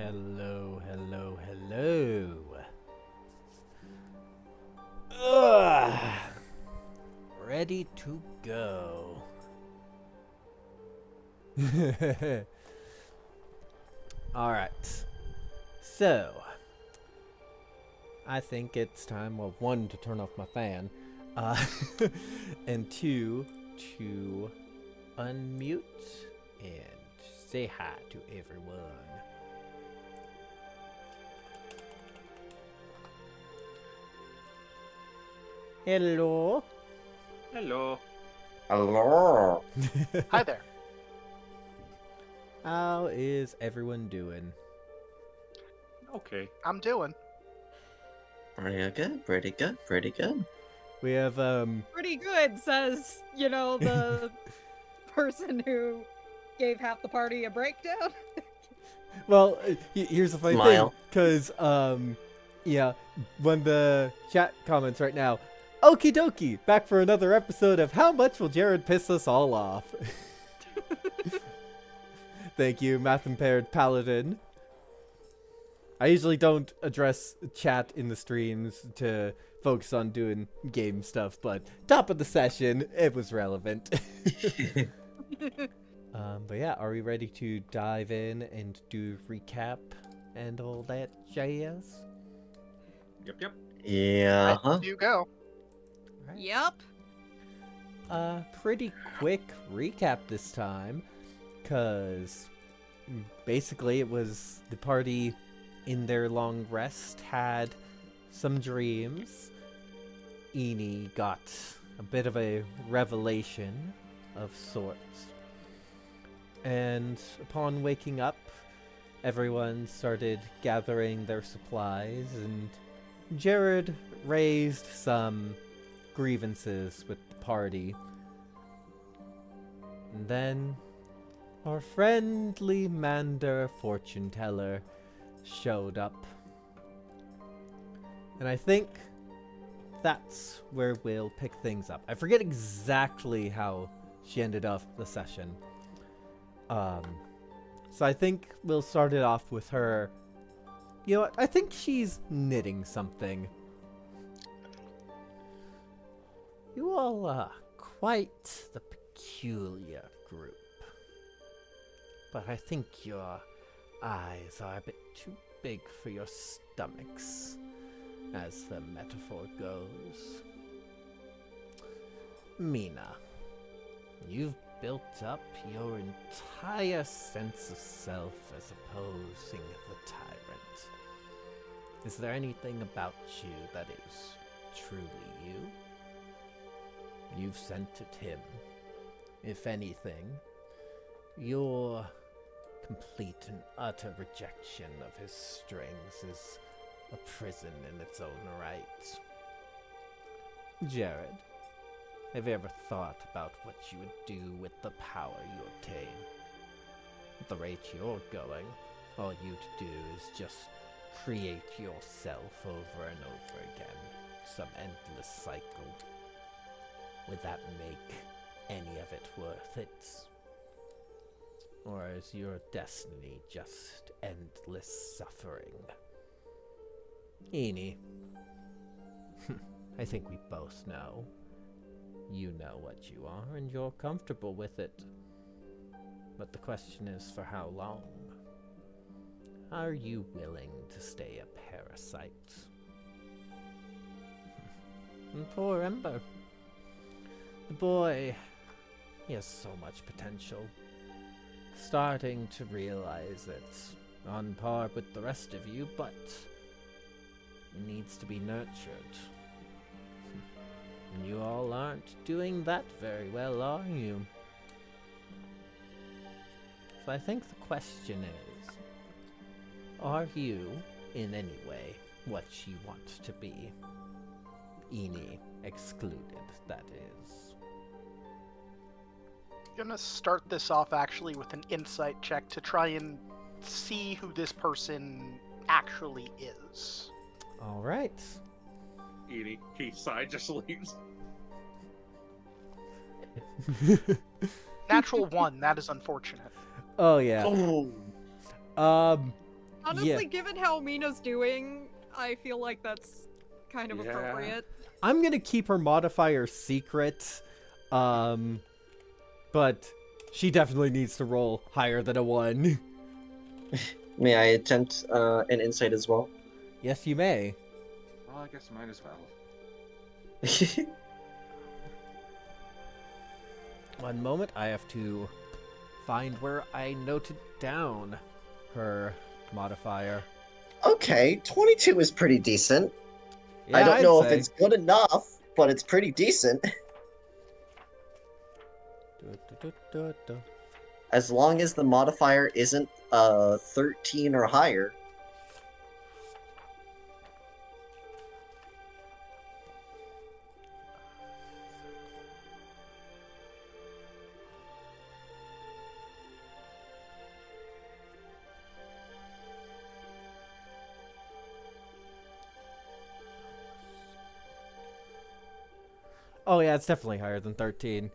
Hello, hello, hello. Ugh. Ready to go. All right. So, I think it's time, well, one, to turn off my fan, uh, and two, to unmute and say hi to everyone. Hello. Hello. Hello. Hi there. How is everyone doing? Okay. I'm doing. Pretty good, pretty good, pretty good. We have Pretty good, says, the person who gave half the party a breakdown. well, here's the funny Smile. thing, because yeah, when the chat comments right now, okie dokie, back for another episode of How Much Will Jared Piss Us All Off? Thank you, Math Impaired Paladin. I usually don't address chat in the streams to focus on doing game stuff, but top of the session, it was relevant. But yeah, are we ready to dive in and do recap and all that jazz? Yep. Yeah. You go. Right. Yep. Pretty quick recap this time, cause basically it was the party in their long rest had some dreams. Eni got a bit of a revelation of sorts. And upon waking up, everyone started gathering their supplies, and Jared raised some grievances with the party. And then our friendly Mander fortune teller showed up. And I think that's where we'll pick things up. I forget exactly how she ended off the session. So I think we'll start it off with her. You know what? I think she's knitting something. You all are quite the peculiar group. But I think your eyes are a bit too big for your stomachs, as the metaphor goes. Mina, you've built up your entire sense of self as opposing the tyrant. Is there anything about you that is truly you? You've scented him. If anything, your complete and utter rejection of his strings is a prison in its own right. Jared, have you ever thought about what you would do with the power you obtain? At the rate you're going, all you'd do is just create yourself over and over again. Some endless cycle. Would that make any of it worth it? Or is your destiny just endless suffering? Eni, I think we both know. You know what you are, and you're comfortable with it. But the question is, for how long? Are you willing to stay a parasite? And poor Ember. The boy, he has so much potential. Starting to realize it's on par with the rest of you, but it needs to be nurtured. And you all aren't doing that very well, are you? So I think the question is, are you, in any way, what you want to be? Eni excluded, that is. I'm gonna start this off actually with an insight check to try and see who this person actually is. Alright. Edie, Keithside just leaves. Natural 1, that is unfortunate. Oh, yeah. Oh. Honestly, given how Mina's doing, I feel like that's kind of Yeah. appropriate. I'm gonna keep her modifier secret, but she definitely needs to roll higher than a 1. May I attempt an insight as well? Yes, you may. Well, I guess I might as well. One moment, I have to find where I noted down her modifier. Okay, 22 is pretty decent. Yeah, I don't I'd know if say. it's good enough, but it's pretty decent. As long as the modifier isn't 13 or higher. Oh yeah, it's definitely higher than 13.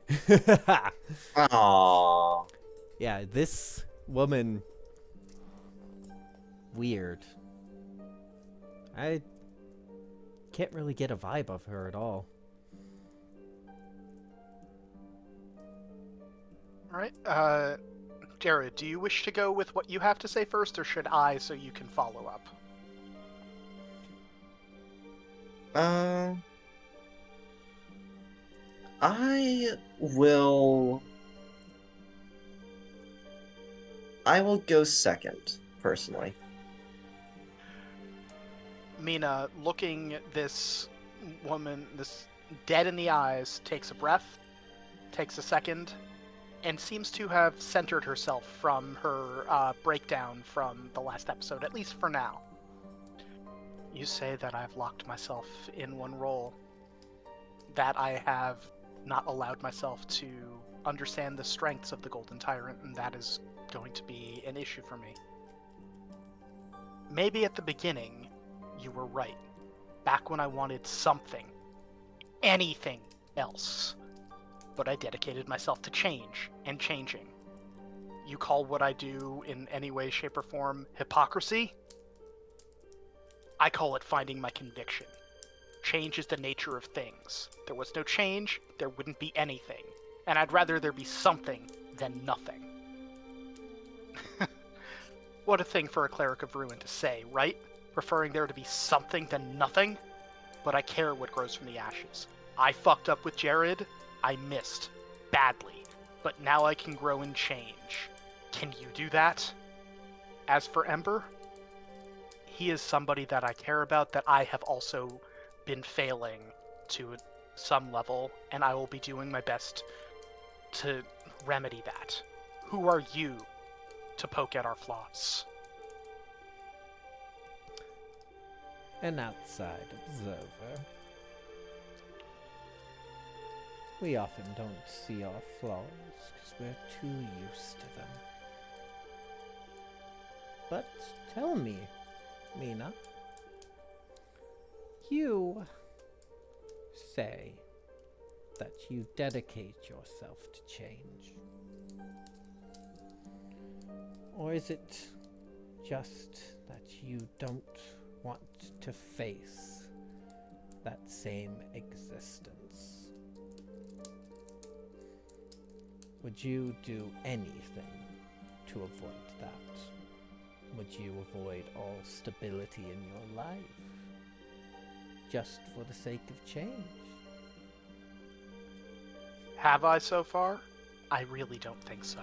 Aww. Yeah, this woman... weird. I can't really get a vibe of her at all. Alright, Jared, do you wish to go with what you have to say first, or should I, so you can follow up? I will go second, personally. Mina, looking this woman, this dead in the eyes, takes a breath, takes a second, and seems to have centered herself from her breakdown from the last episode, at least for now. You say that I've locked myself in one role, that I have not allowed myself to understand the strengths of the Golden Tyrant, and that is going to be an issue for me. Maybe at the beginning, you were right. Back when I wanted something, anything else. But I dedicated myself to change and changing. You call what I do in any way, shape, or form hypocrisy? I call it finding my conviction. Change is the nature of things. If there was no change, there wouldn't be anything. And I'd rather there be something than nothing. What a thing for a cleric of ruin to say, right? Preferring there to be something than nothing? But I care what grows from the ashes. I fucked up with Jared. I missed. Badly. But now I can grow and change. Can you do that? As for Ember, he is somebody that I care about, that I have also been failing to some level, and I will be doing my best to remedy that. Who are you to poke at our flaws? An outside observer. We often don't see our flaws because we're too used to them. But tell me, Mina, you say that you dedicate yourself to change. Or is it just that you don't want to face that same existence? Would you do anything to avoid that? Would you avoid all stability in your life just for the sake of change? Have I so far? I really don't think so.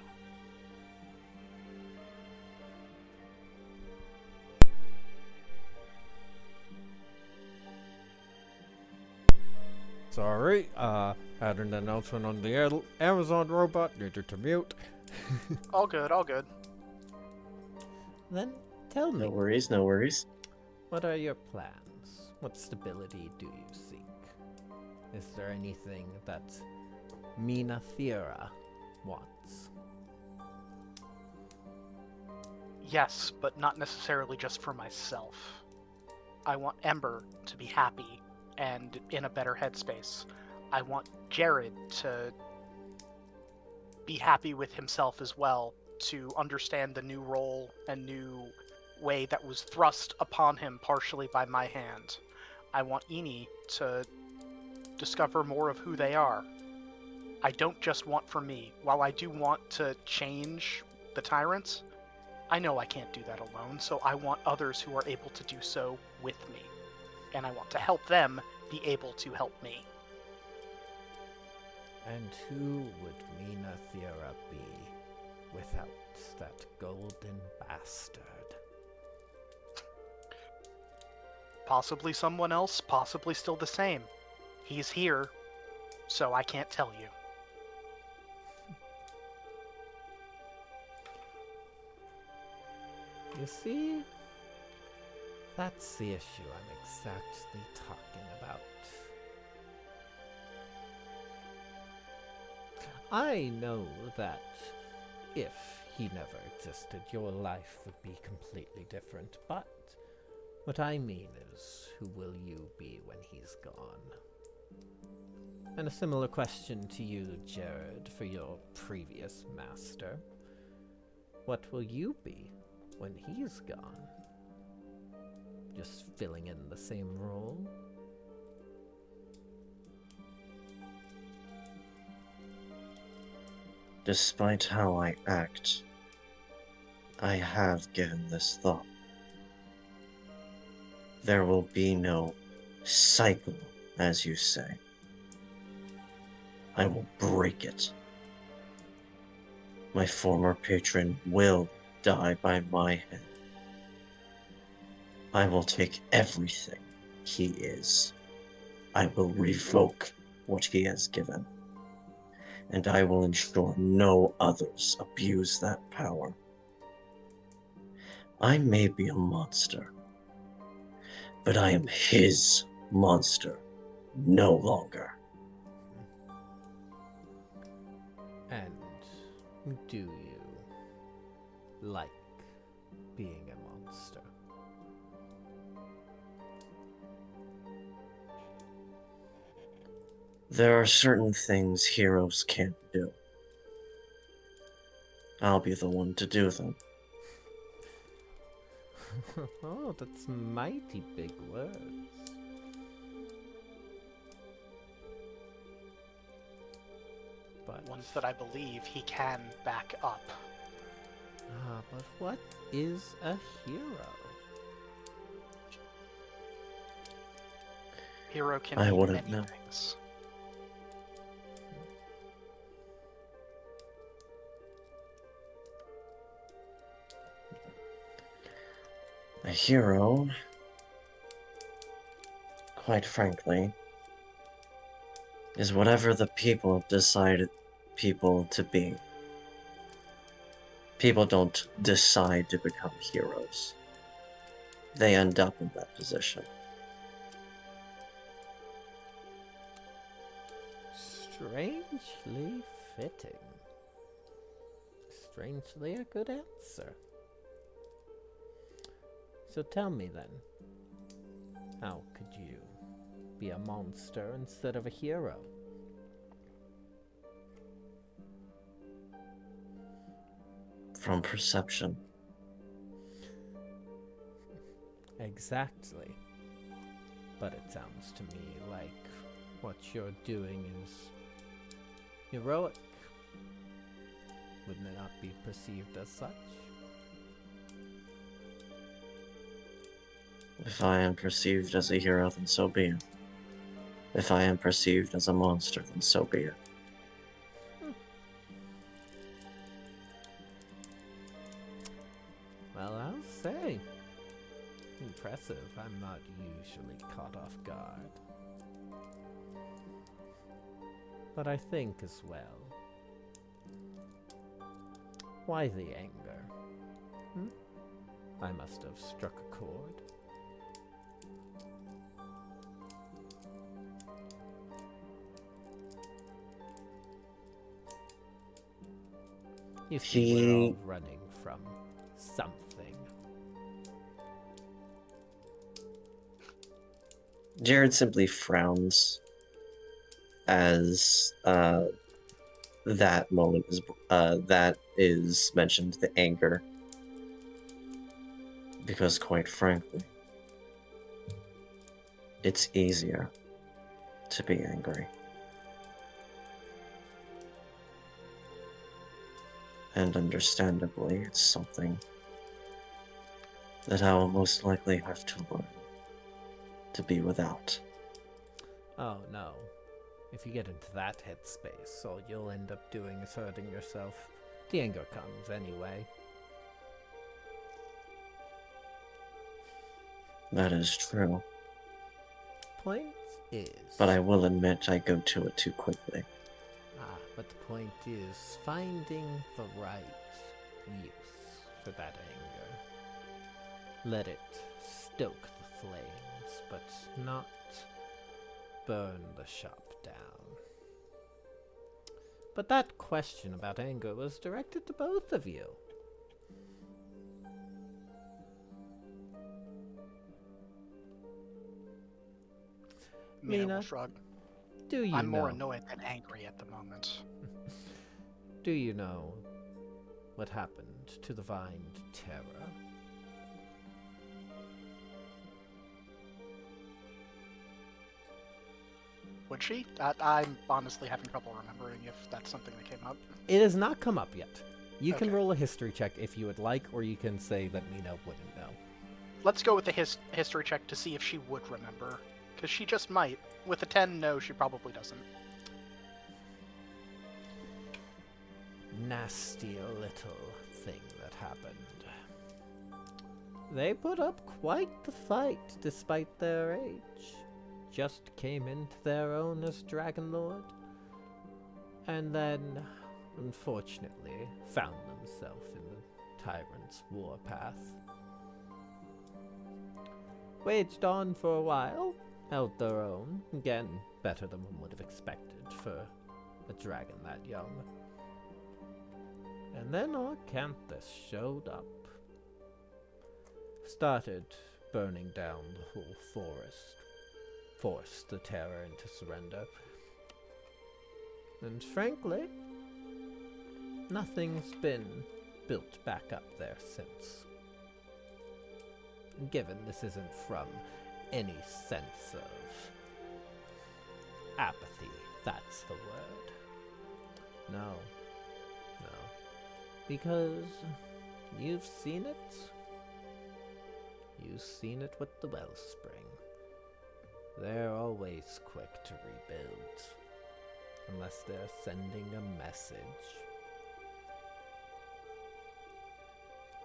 Sorry, had an announcement on the Amazon robot, needed to mute. All good, all good. Then tell me, No worries, no worries. what are your plans? What stability do you seek? Is there anything that Mina Thera wants? Yes, but not necessarily just for myself. I want Ember to be happy and in a better headspace. I want Jared to be happy with himself as well, to understand the new role and new way that was thrust upon him partially by my hand. I want Ini to discover more of who they are. I don't just want for me. While I do want to change the tyrants, I know I can't do that alone, so I want others who are able to do so with me. And I want to help them be able to help me. And who would Mina Thera be without that golden bastard? Possibly someone else, possibly still the same. He's here, so I can't tell you. You see? That's the issue I'm exactly talking about. I know that if he never existed, your life would be completely different, but what I mean is, who will you be when he's gone? And a similar question to you, Jared, for your previous master. What will you be when he's gone? Just filling in the same role? Despite how I act, I have given this thought. There will be no cycle, as you say. I will break it. My former patron will die by my hand. I will take everything he is. I will revoke what he has given. And I will ensure no others abuse that power. I may be a monster, but I am his monster no longer. And do you like being a monster? There are certain things heroes can't do. I'll be the one to do them. Oh, that's mighty big words. But Ones that I believe he can back up. but what is a hero? Hero can I be wouldn't many know. things. A hero, quite frankly, is whatever the people have decided people to be. People don't decide to become heroes. They end up in that position. Strangely fitting. Strangely a good answer. So tell me then, how could you be a monster instead of a hero? From perception. Exactly. But it sounds to me like what you're doing is heroic. Wouldn't it not be perceived as such? If I am perceived as a hero, then so be it. If I am perceived as a monster, then so be it. Well, I'll say. Impressive. I'm not usually caught off guard. But I think as well. Why the anger? I must have struck a chord. You see, we're all running from something. Jared simply frowns as that moment is that is mentioned, the anger. Because, quite frankly, it's easier to be angry. And understandably, it's something that I will most likely have to learn to be without. Oh no. If you get into that headspace, all you'll end up doing is hurting yourself. The anger comes anyway. That is true. Point is... But I will admit I go to it too quickly. But the point is finding the right use for that anger. Let it stoke the flames, but not burn the shop down. But that question about anger was directed to both of you. Mina Mina, will shrug. Do you I'm more know? annoyed than angry at the moment. Do you know what happened to the Vined Terror? Would she? I'm honestly having trouble remembering if that's something that came up. It has not come up yet. You can Okay. roll a history check if you would like, or you can say that Mina wouldn't know. Let's go with the history check to see if she would remember. Because she just might. With a 10, no, she probably doesn't. Nasty little thing that happened. They put up quite the fight despite their age. Just came into their own as Dragon Lord. And then, unfortunately, found themselves in the Tyrant's warpath. Waged on for a while, held their own, again, better than one would have expected for a dragon that young. And then Arcanthus showed up. Started burning down the whole forest. Forced the terror into surrender. And frankly, nothing's been built back up there since. Given this isn't from any sense of apathy, that's the word. No. Because you've seen it. You've seen it with the Wellspring. They're always quick to rebuild. Unless they're sending a message.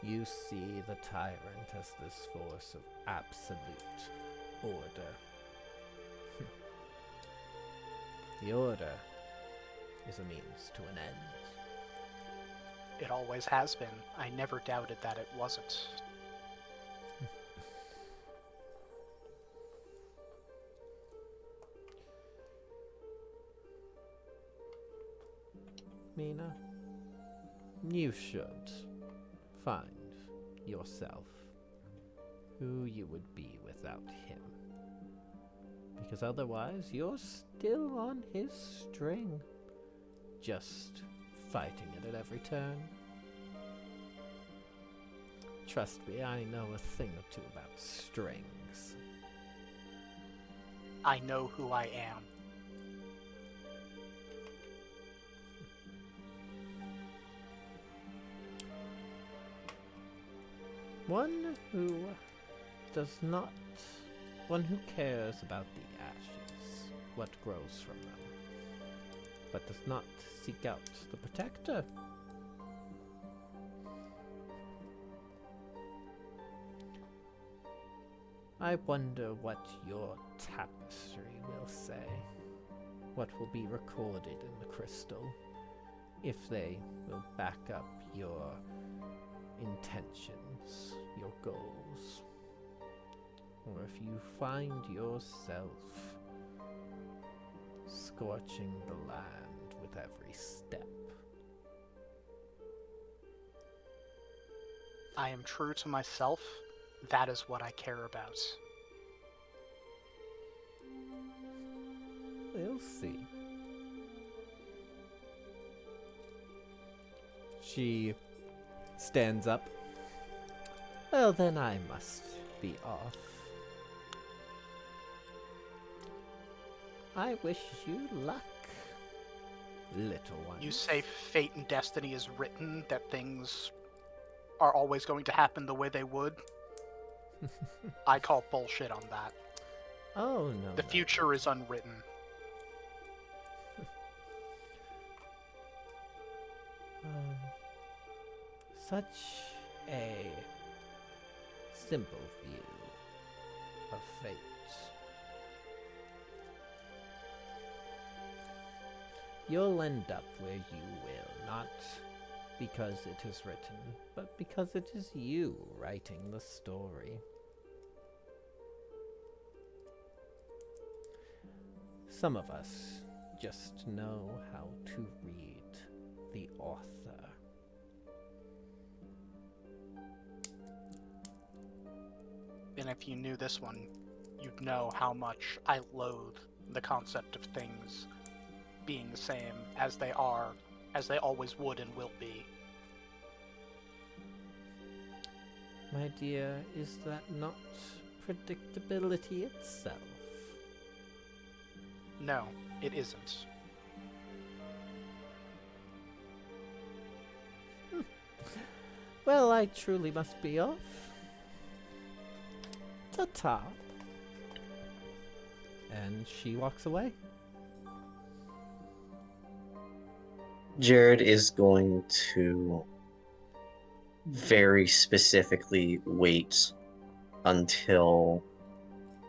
You see the Tyrant as this force of absolute order. The order is a means to an end. It always has been. I never doubted that it wasn't. Mina, you should find yourself who you would be without him. Because otherwise, you're still on his string, just fighting it at every turn. Trust me, I know a thing or two about strings. I know who I am. One who cares about the ashes, what grows from them, but does not seek out the protector. I wonder what your tapestry will say, what will be recorded in the crystal, if they will back up your intentions, your goals, or if you find yourself scorching the land with every step. I am true to myself. That is what I care about. We'll see. She stands up, Well, then I must be off. I wish you luck, little one. You say fate and destiny is written, that things are always going to happen the way they would. I call bullshit on that. Oh, no. The no. future is unwritten. Such a simple view of fate. You'll end up where you will, not because it is written, but because it is you writing the story. Some of us just know how to read the author. And if you knew this one, you'd know how much I loathe the concept of things being the same as they are, as they always would and will be. My dear, is that not predictability itself? No, it isn't. Well, I truly must be off. Ta-ta. And she walks away. Jared is going to very specifically wait until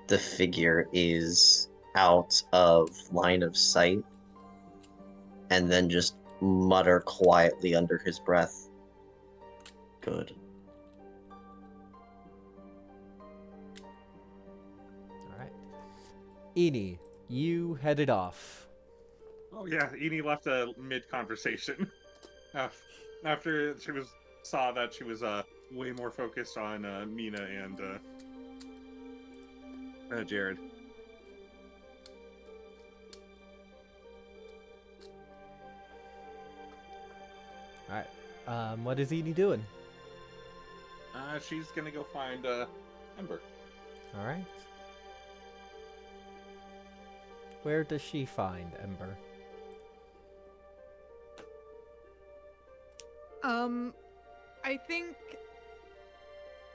the figure is out of line of sight and then just mutter quietly under his breath, "Good." Alright. Eni, you headed off. Oh yeah, Edie left a mid-conversation after she saw that she was way more focused on Mina and Jared. Alright. What is Eni doing? She's gonna go find Ember. Alright. Where does she find Ember? I think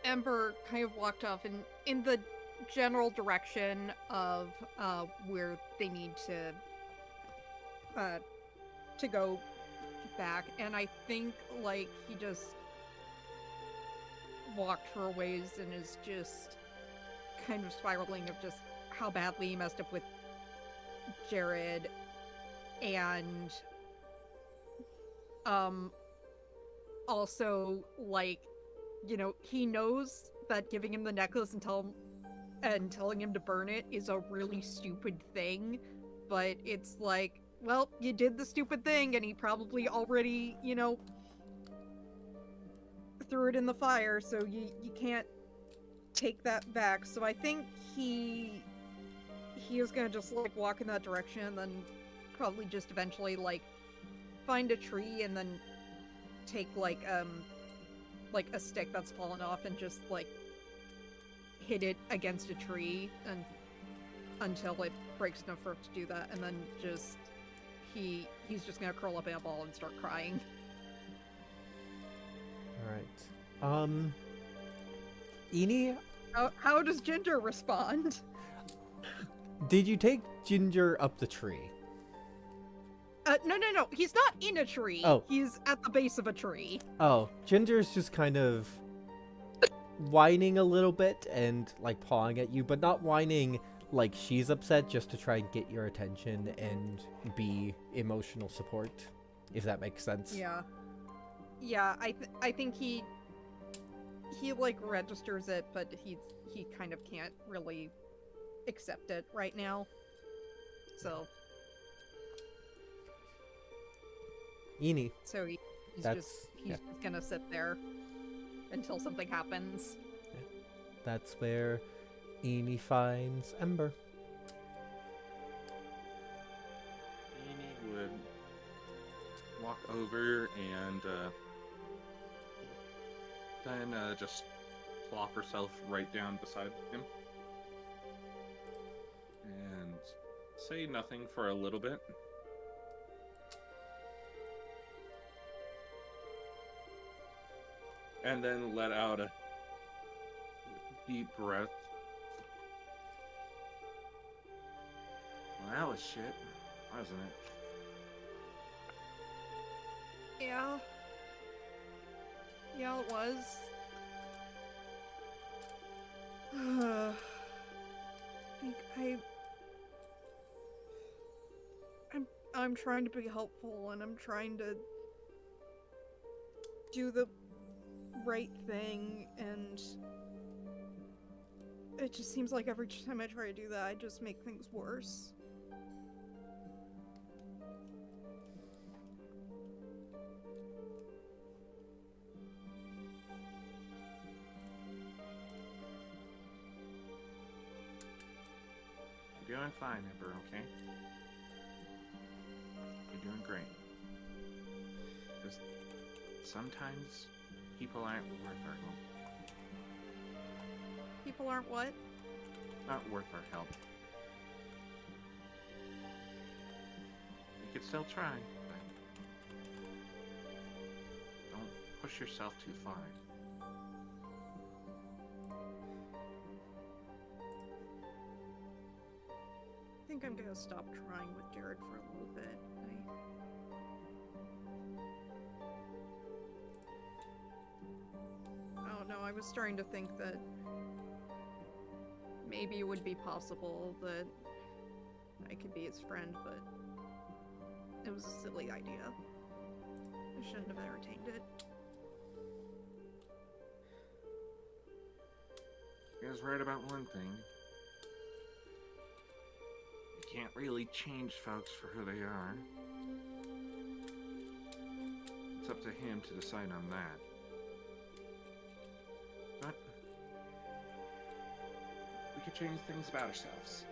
Ember kind of walked off in the general direction of where they need to go back, and I think like he just walked for a ways and is just kind of spiraling of just how badly he messed up with Jared, and also like, you know, he knows that giving him the necklace and telling him to burn it is a really stupid thing, but it's like, well, you did the stupid thing and he probably already, you know, threw it in the fire, so you can't take that back. So I think he is gonna just like walk in that direction and then probably just eventually like find a tree and then take like a stick that's fallen off and just like hit it against a tree and until it breaks enough for him to do that, and then just he's just gonna curl up in a ball and start crying. Alright. Eni, How does Ginger respond? did you take Ginger up the tree? No. He's not in a tree. Oh. He's at the base of a tree. Oh, Ginger's just kind of whining a little bit and like pawing at you, but not whining like she's upset, just to try and get your attention and be emotional support, if that makes sense. Yeah. I think he like registers it, but he kind of can't really accept it right now. So Eni, he's That's- just gonna sit there until something happens. that's where Eni finds Ember. Eni would walk over and then just plop herself right down beside him. And say nothing for a little bit. And then let out a deep breath. Well, that was shit, wasn't it? Yeah. Yeah, it was. I'm trying to be helpful, and I'm trying to do the right thing, and it just seems like every time I try to do that, I just make things worse. You're doing fine, Ember, okay? You're doing great. Just sometimes people aren't worth our help. People aren't what? Not worth our help. You could still try, but don't push yourself too far. I think I'm gonna stop trying with Jared for a little bit. I don't know, I was starting to think that maybe it would be possible that I could be his friend, but it was a silly idea. I shouldn't have entertained it. You guys right about one thing. You can't really change folks for who they are. It's up to him to decide on that. But we could change things about ourselves.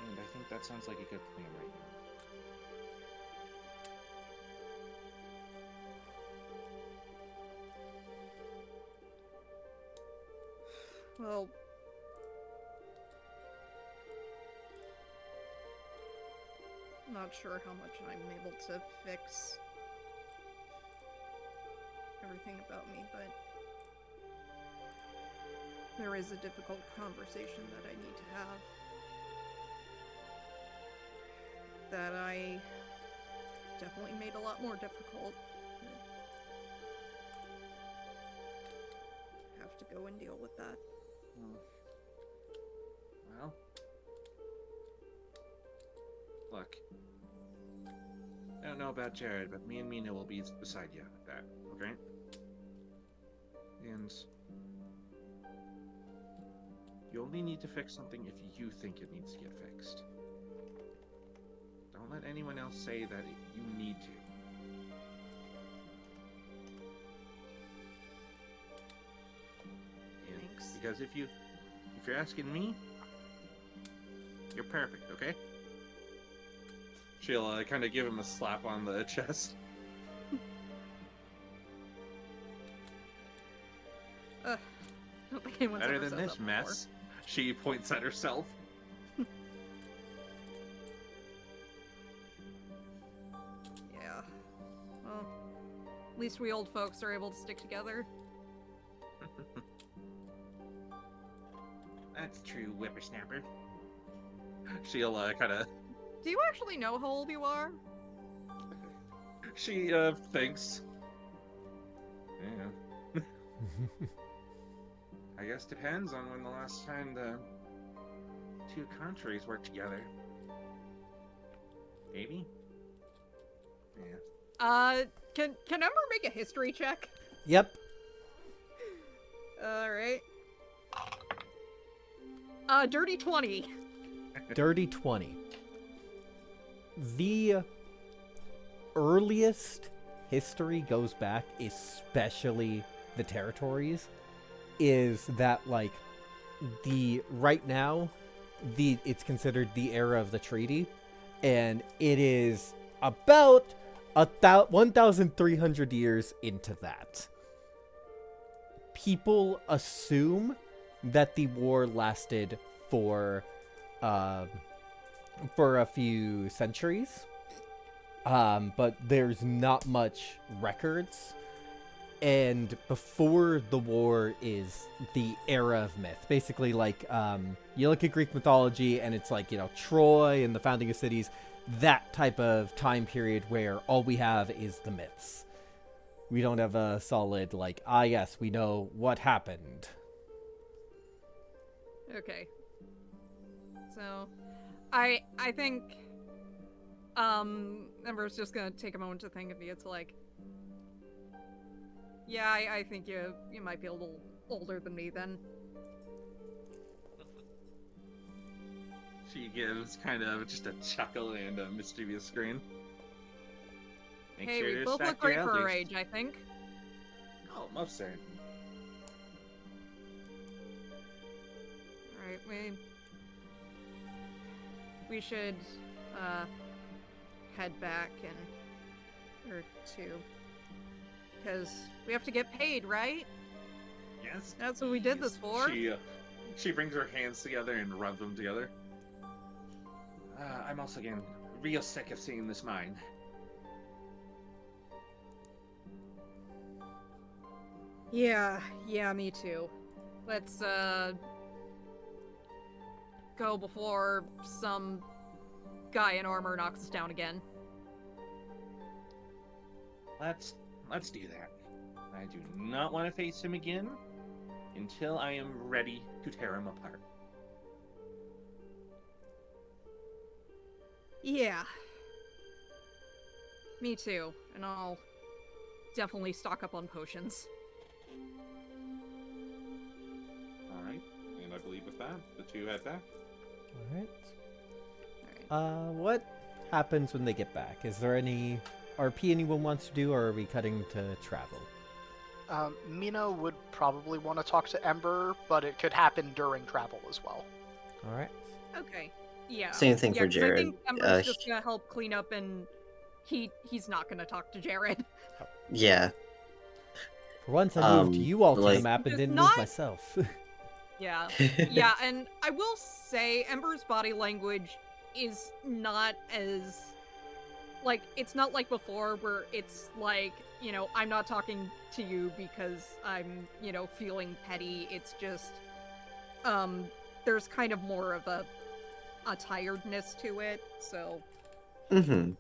And I think that sounds like a good plan right now. Well, not sure how much I'm able to fix everything about me, but there is a difficult conversation that I need to have. That I definitely made a lot more difficult. Have to go and deal with that. Well, look. I don't know about Jared, but me and Mina will be beside you with that, okay? And you only need to fix something if you think it needs to get fixed. Don't let anyone else say that you need to. And Thanks. because if you're asking me, you're perfect, okay? She'll kind of give him a slap on the chest. I don't think anyone's Better ever than said this that mess. She points at herself. Before. Yeah. Well, at least we old folks are able to stick together. That's true, whippersnapper. She'll kind of. Do you actually know how old you are? She thinks. Yeah. I guess depends on when the last time the two countries worked together. Maybe. Yeah. Can Ember make a history check? Yep. Alright. Dirty 20. Dirty 20. The earliest history goes back, especially the territories, is that like right now it's considered the era of the treaty, and it is about 1,300 years into that. people assume that the war lasted for a few centuries, but there's not much records. And before the war is the era of myth. Basically, like, you look at Greek mythology and it's like, Troy and the founding of cities, that type of time period where all we have is the myths. We don't have a solid, like, yes, we know what happened. Okay. So, I think, Ember's just gonna take a moment to think of you. It's like, yeah, I think you might be a little older than me then. She gives kind of just a chuckle and a mischievous grin. Make Hey, sure we to both respect look great your for our elders. age, I think. Oh, most certainly. Alright, we should, head back or two. Because we have to get paid, right? Yes. That's what we did this for. She brings her hands together and rubs them together. I'm also getting real sick of seeing this mine. Yeah, me too. Let's, go before some guy in armor knocks us down again. Let's do that. I do not want to face him again until I am ready to tear him apart. Yeah. Me too. And I'll definitely stock up on potions. Alright, and I believe with that, the two head back. Alright. What happens when they get back? Is there any RP anyone wants to do, or are we cutting to travel? Mina would probably want to talk to Ember, but it could happen during travel as well. Alright. Okay. Yeah. Same thing for 'Cause Jared. I think Ember's just gonna help clean up, and he's not gonna talk to Jared. Yeah. For once, I moved you all to the like- map and Does didn't not- move myself. Yeah. Yeah, and I will say Ember's body language is not as, like, it's not like before where it's like, I'm not talking to you because I'm, feeling petty. It's just, there's kind of more of a tiredness to it, so. Mm-hmm.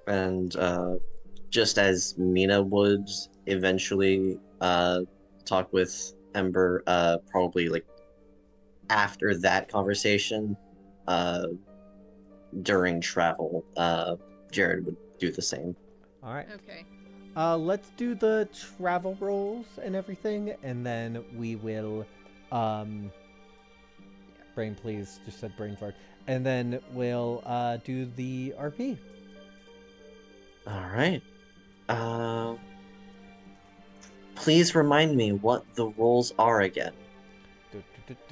And just as Mina would eventually talk with Ember, probably like after that conversation, during travel, Jared would do the same. Alright. Okay. Let's do the travel rolls and everything, and then we will, brain please, just said brain fart. And then we'll, do the RP. All right. Please remind me what the roles are again.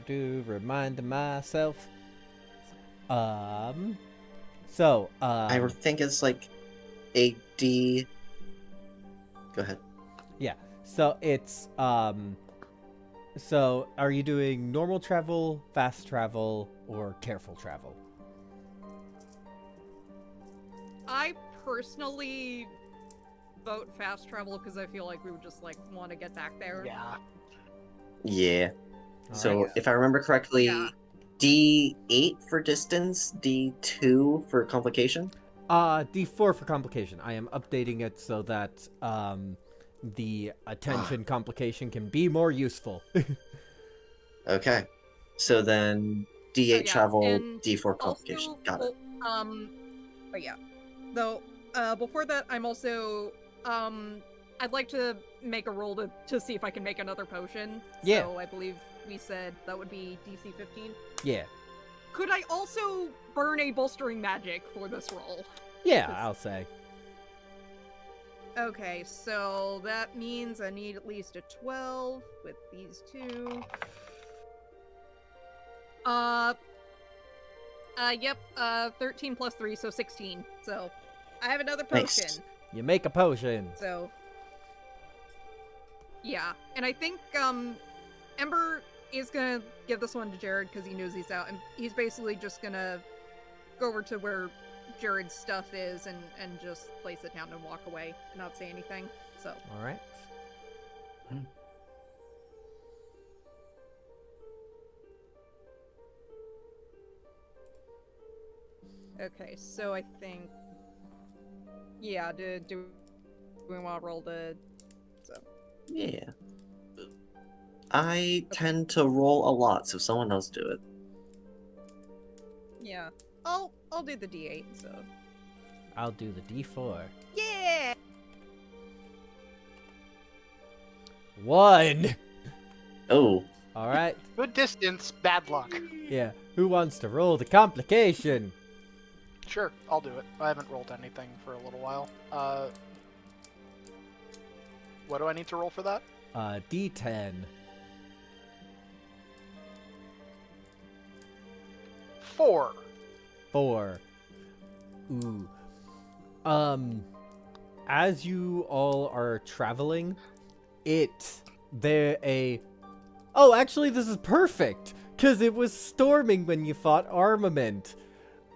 Remind myself. I I think it's like a D. Go ahead. Yeah. So it's so are you doing normal travel, fast travel, or careful travel? I personally vote fast travel because I feel like we would just, want to get back there. Yeah. Yeah. So Alright. if I remember correctly, Yeah. D8 for distance, D2 for complication. D4 for complication. I am updating it so that the attention complication can be more useful. Okay. So then D8 yeah, travel, and D4 complication. Also, Got it. But yeah. Though, before that, I'm also, I'd like to make a roll to see if I can make another potion. Yeah. So I believe we said that would be DC 15. Yeah. Could I also burn a bolstering magic for this roll? Yeah, I'll say. Okay, so that means I need at least a 12 with these two. Yep, 13 plus 3, so 16. So, I have another potion. Nice. You make a potion. So, yeah, and I think Ember is gonna give this one to Jared because he knows he's out, and he's basically just gonna go over to where Jared's stuff is and just place it down and walk away, and not say anything. So, All right. okay, so I think, yeah, do we want to roll the? So, Yeah. I tend to roll a lot, so someone else do it. yeah, I'll do the D8. So, I'll do the D4. yeah. 1. Oh, All right. Good distance, bad luck. Yeah. Who wants to roll the complication? Sure, I'll do it. I haven't rolled anything for a little while. What do I need to roll for that? D10. 4. 4. Ooh. As you all are traveling, oh, actually, this is perfect, because it was storming when you fought Armament.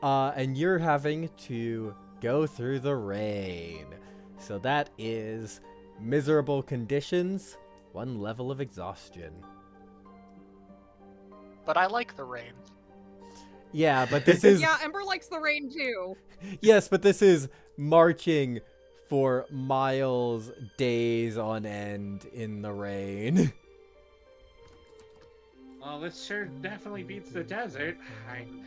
And you're having to go through the rain. So that is miserable conditions, 1 level of exhaustion. But I like the rain. Yeah, but this is... Yeah, Ember likes the rain too. Yes, but this is marching for miles, days on end in the rain. Well, this sure definitely beats the desert. I'm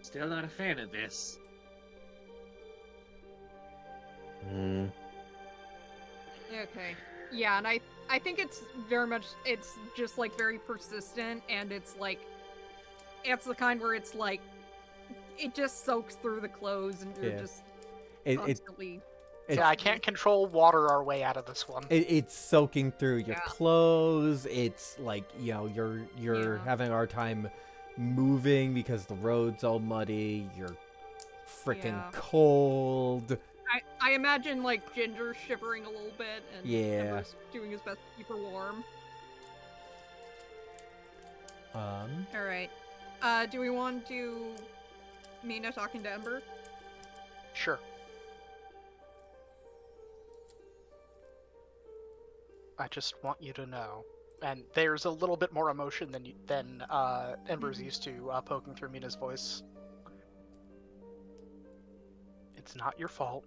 still not a fan of this. Okay. Yeah, and I think it's very much, it's just like very persistent, and it's like, it's the kind where it's like, it just soaks through the clothes, and you're Yeah. just It, constantly. Yeah, I can't control water our way out of this one. it's soaking through your Yeah. clothes. It's like, you know, you're Yeah. having a hard time moving because the road's all muddy. You're freaking Yeah. cold. I imagine like Ginger shivering a little bit, and Yeah. Ember's doing his best to keep her warm. All right. Do we want to do Mina talking to Ember? Sure. I just want you to know, and there's a little bit more emotion than Ember's used to poking through Mina's voice. It's not your fault.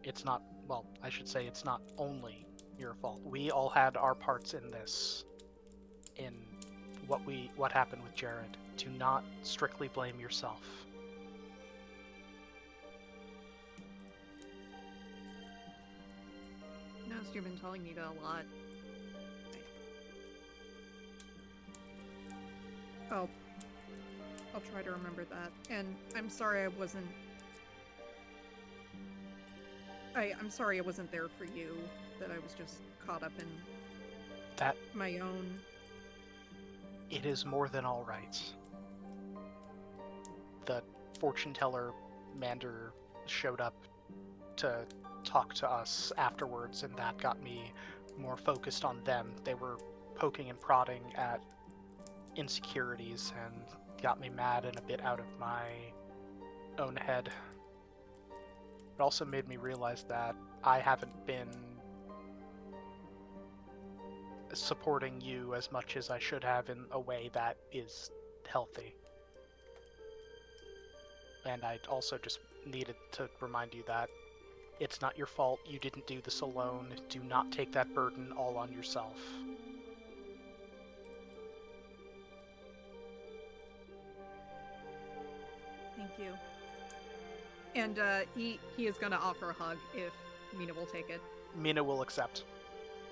It's not, well, I should say it's not only your fault. We all had our parts in this, in what happened with Jared. Do not strictly blame yourself. No, you've been telling me that a lot. Oh. I'll try to remember that. And I'm sorry I wasn't... I'm sorry I wasn't there for you. That I was just caught up in... That... my own... It is more than all right. The fortune teller, Mander, showed up to talk to us afterwards, and that got me more focused on them. They were poking and prodding at insecurities and got me mad and a bit out of my own head. It also made me realize that I haven't been supporting you as much as I should have in a way that is healthy. And I also just needed to remind you that it's not your fault. You didn't do this alone. Do not take that burden all on yourself. Thank you. And he is gonna offer a hug if Mina will take it. Mina will accept.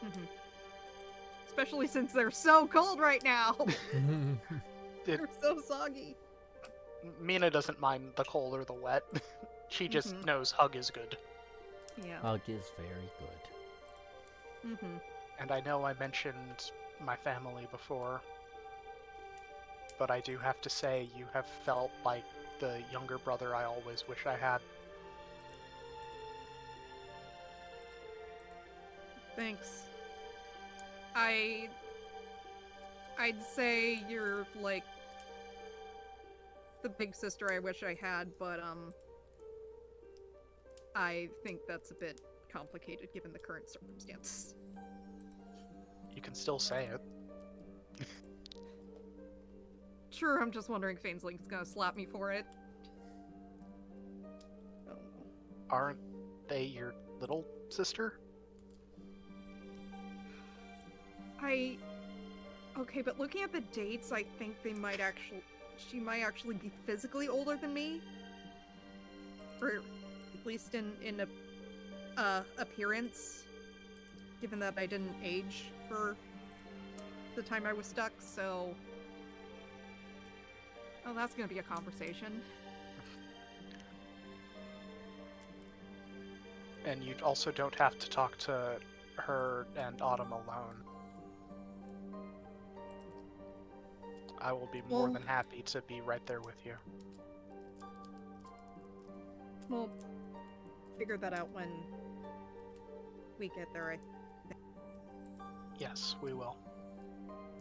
Mm-hmm. Especially since they're so cold right now. They're so soggy. Mina doesn't mind the cold or the wet. She just knows hug is good. Yeah. Hug is very good. Mm-hmm. And I know I mentioned my family before, but I do have to say you have felt like the younger brother I always wish I had. Thanks. I'd say you're like the big sister I wish I had, but I think that's a bit complicated given the current circumstances. You can still say it. Sure, I'm just wondering if Fainsling's gonna slap me for it. Oh. Aren't they your little sister? Okay, but looking at the dates, I think she might actually be physically older than me. Or at least in appearance. Given that I didn't age for the time I was stuck, so... Oh, that's gonna be a conversation. And you also don't have to talk to her and Autumn alone. I will be more Well- than happy to be right there with you. We'll figure that out when we get there, Yes, we will.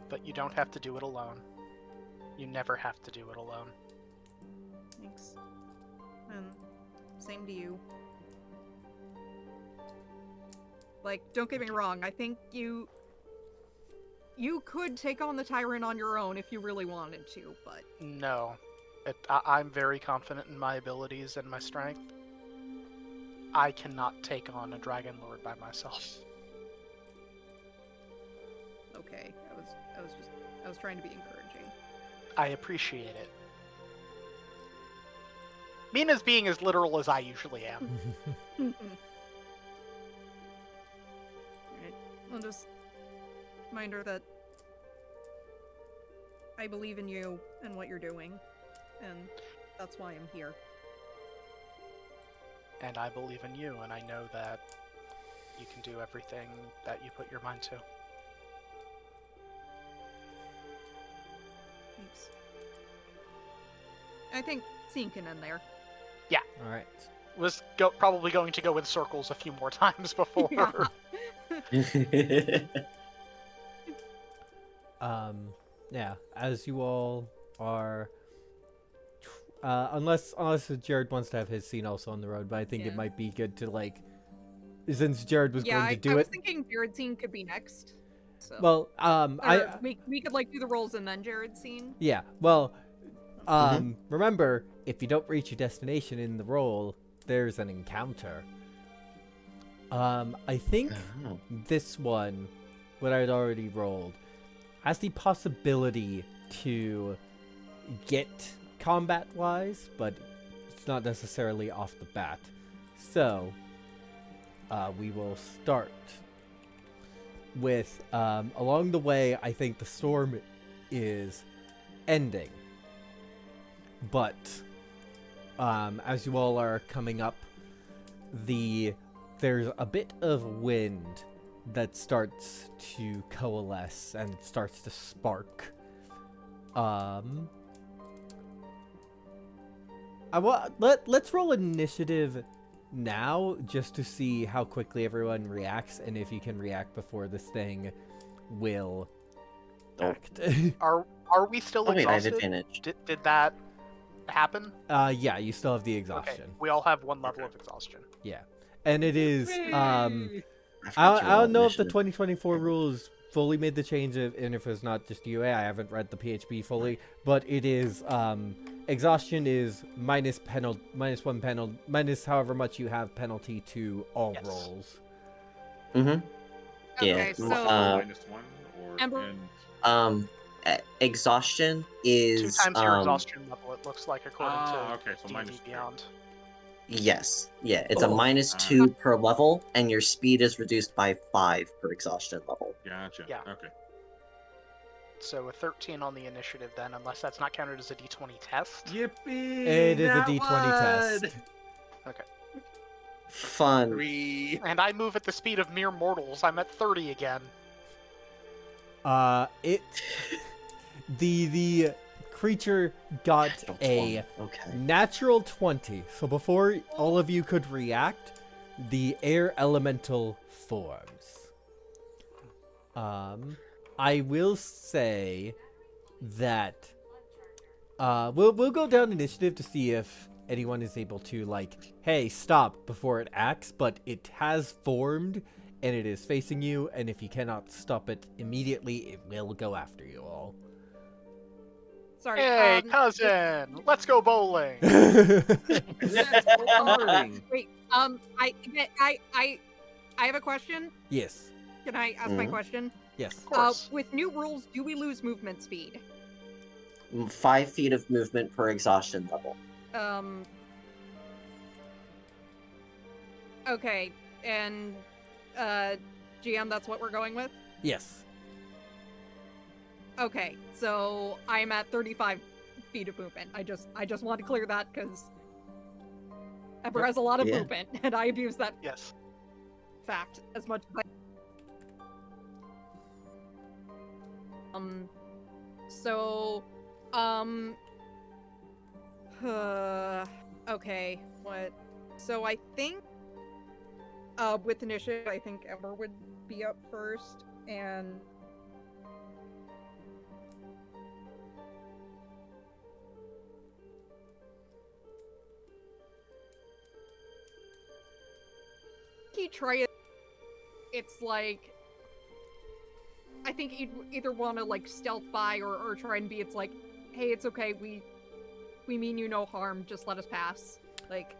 But you don't have to do it alone. You never have to do it alone. Thanks. And same to you. Like, don't get me wrong, I think you could take on the Tyrant on your own if you really wanted to, but... No. I'm very confident in my abilities and my strength. I cannot take on a Dragon Lord by myself. Okay, I was trying to be encouraging. I appreciate it. Mina's being as literal as I usually am. Alright, I'll just remind her that I believe in you and what you're doing, and that's why I'm here. And I believe in you, and I know that you can do everything that you put your mind to. Thanks. I think scene can end there. All right. Was probably going to go in circles a few more times before. Yeah. Yeah, as you all are, unless Jared wants to have his scene also on the road, but I think it Yeah. might be good to, like, since Jared was Yeah, going to do I was it. thinking Jared's scene could be next. So. Well, Or we could like do the roles and then Jared's scene. yeah, well, remember, if you don't reach your destination in the role, there's an encounter. I think Oh. this one, what I'd already rolled, has the possibility to get combat-wise, but it's not necessarily off the bat. So, we will start with, along the way, I think the storm is ending. But, as you all are coming up, there's a bit of wind that starts to coalesce and starts to spark. Let's roll initiative now just to see how quickly everyone reacts and if you can react before this thing will act. Are we still Oh wait, I have exhausted? advantage. Did that happen? Yeah, you still have the Okay, exhaustion. we all have one level of exhaustion. Yeah. And it is I I forgot you don't rolled know if the initiative. 2024 rules fully made the change and if it's not just UA. I haven't read the PHP fully, but it is exhaustion is minus one penalty, minus however much you have penalty to all Yes. rolls. Mhm. Yeah. Okay, so -1 or Ember- Exhaustion 2 is times your exhaustion level, it looks like, according to okay, so D&D -3. Beyond. Yes. Yeah, it's Oh. a -2 per level, and your speed is reduced by 5 per exhaustion level. Gotcha. Yeah. Okay. So a 13 on the initiative then, unless that's not counted as a D20 test. Yippee! It is a nat D20 test. one! Fun. 3. And I move at the speed of mere mortals. I'm at 30 again. The creature got Natural a 20. Okay. natural 20. So before all of you could react, the air elemental forms. I will say that we'll go down initiative to see if anyone is able to like, hey, stop before it acts, but it has formed and it is facing you, and if you cannot stop it immediately, it will go after you all. Sorry. Hey, cousin, let's go bowling. Wondering. Wait. I have a question. Yes. Can I ask my Mhm. question? Yes. Of course. With new rules, do we lose movement speed? 5 feet of movement per exhaustion level. Okay, and GM, that's what we're going with? Yes. Okay, so I'm at 35 feet of movement. I just want to clear that because Ember has a lot of Yeah. movement, and I abuse that Yes. fact as much as I... So, okay, what? So I think, with initiative, I think Ember would be up first, and... He try it. It's like, I think he'd either want to like stealth by or try and be. It's like, hey, it's okay. We mean you no harm. Just let us pass. Like,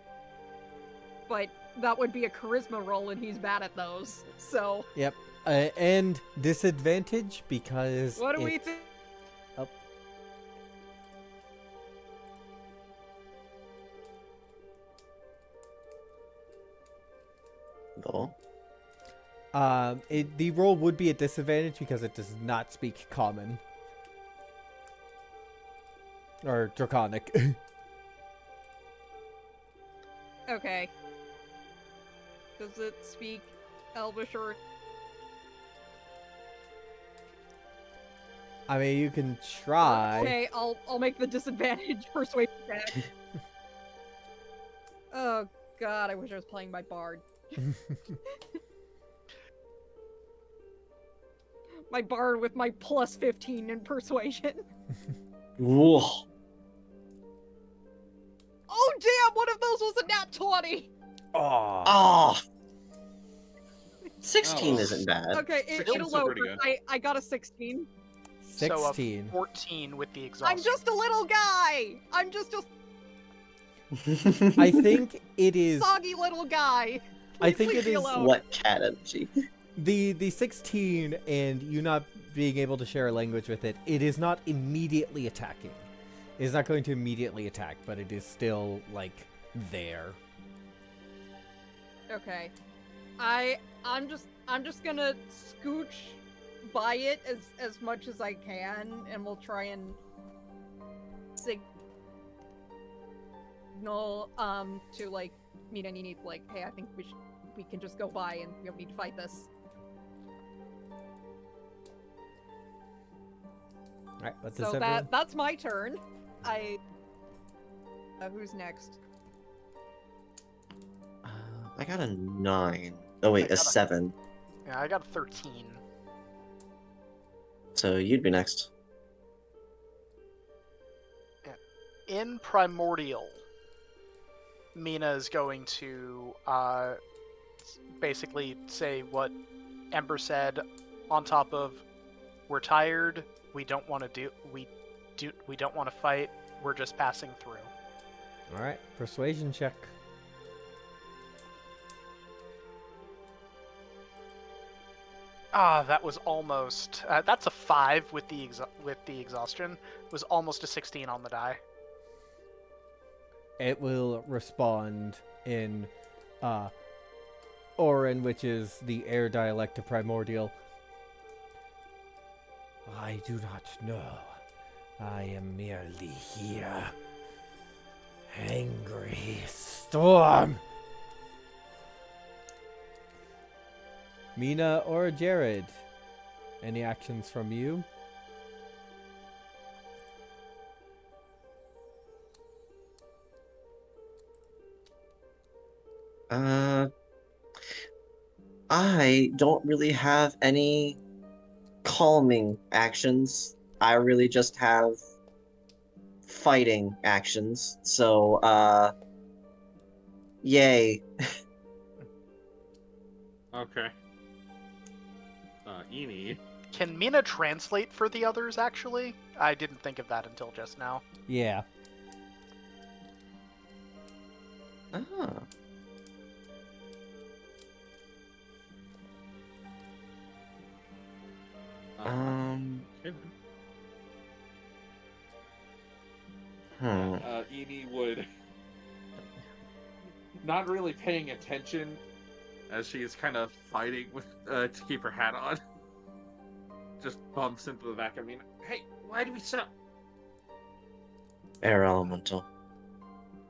but that would be a charisma roll, and he's bad at those. So Yep. And disadvantage because what do we it- think? Go. the roll would be a disadvantage because it does not speak common or draconic. Okay. Does it speak Elvish or? I mean, you can try. Okay, I'll make the disadvantage persuasion check. Oh God, I wish I was playing my bard. My bard with my plus 15 in persuasion. Whoa. Oh damn! One of those was a nat 20. Oh. Ah. 16 Oh. isn't bad. Okay, Sixteen's it'll still lower. pretty good. I got a 16. 16. So a 14 with the exhaust. I'm just a little guy. I'm just a I think it is. soggy little guy. I Please think leave it me is alone. What cat energy? the 16 and you not being able to share a language with it. It is not immediately attacking. It is not going to immediately attack, but it is still like there. Okay. I'm just gonna scooch by it as much as I can, and we'll try and signal to like Mina Nini like, hey, I think we can just go by and we don't need to fight this. All right, what's So this everyone? that's my turn. Who's next? I got a 9. Oh wait, I a got a- 7. Yeah, I got 13. So you'd be next. In Primordial, Mina is going to basically say what Ember said on top of, we're tired, we don't want to we don't want to fight, we're just passing through. All right, persuasion check. Ah, that was almost that's a 5 with the exhaustion. It was almost a 16 on the die. It will respond in Orin, which is the air dialect of Primordial. I do not know. I am merely here. Angry storm. Mina or Jared, any actions from you? I don't really have any calming actions. I really just have fighting actions. So, yay. Okay. Eni. Can Mina translate for the others, actually? I didn't think of that until just now. Yeah. Ah. Okay. Eni would, not really paying attention as she is kind of fighting with to keep her hat on. Just bumps into the back of Mina. Hey, why do we stop? Air elemental.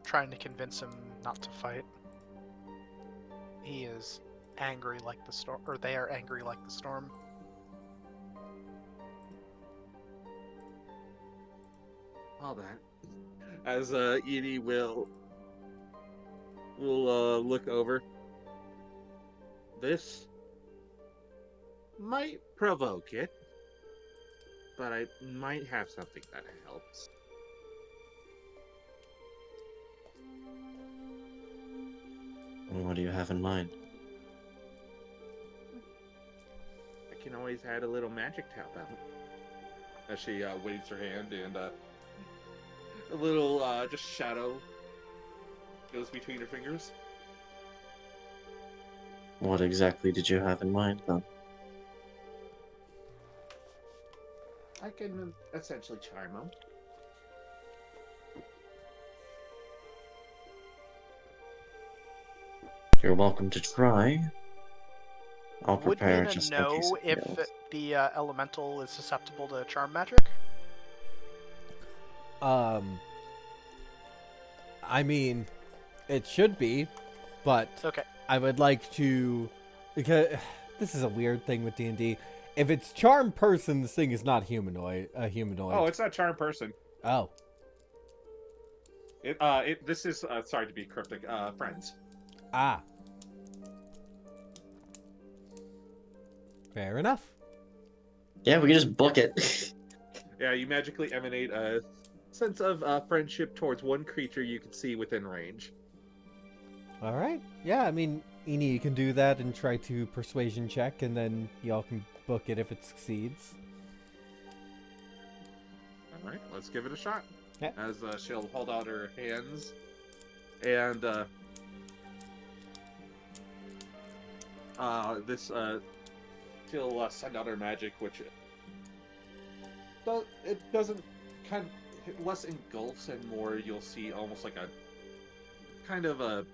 Trying to convince him not to fight. He is angry like the storm, or they are angry like the storm. All that. As Edie will look over. This might provoke it, but I might have something that helps. And what do you have in mind? I can always add a little magic to help out. As she waves her hand and a little just shadow goes between her fingers. What exactly did you have in mind, then? I can essentially charm him. You're welcome to try. I'll Would prepare Mina just in case know it if fails. the elemental is susceptible to charm magic? I mean, it should be, but Okay. I would like to, because this is a weird thing with D&D. If it's charm person, this thing is not humanoid. A humanoid. Oh, it's not charm person. Oh. This is sorry to be cryptic. Friends. Ah. Fair enough. Yeah, we can just book it. Yeah, you magically emanate a sense of friendship towards one creature you can see within range. All right. Yeah, I mean, Eni, you can do that and try to persuasion check, and then y'all can book it if it succeeds. All right, let's give it a shot. Yeah. As she'll hold out her hands, and she'll send out her magic, which it doesn't kind of less engulfs and more. You'll see almost like a kind of a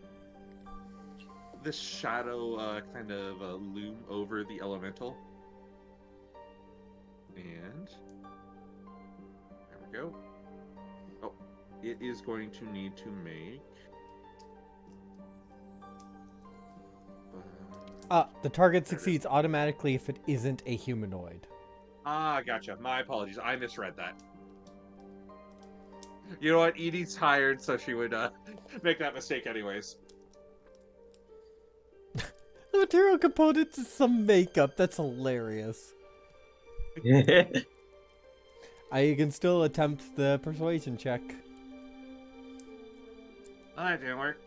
this shadow kind of loom over the elemental, and there we go. Oh, it is going to need to make. The target succeeds automatically if it isn't a humanoid. Ah, gotcha. My apologies. I misread that. You know what? Edie's tired, so she would make that mistake anyways. The material component is some makeup. That's hilarious. You can still attempt the persuasion check. Oh, that didn't work.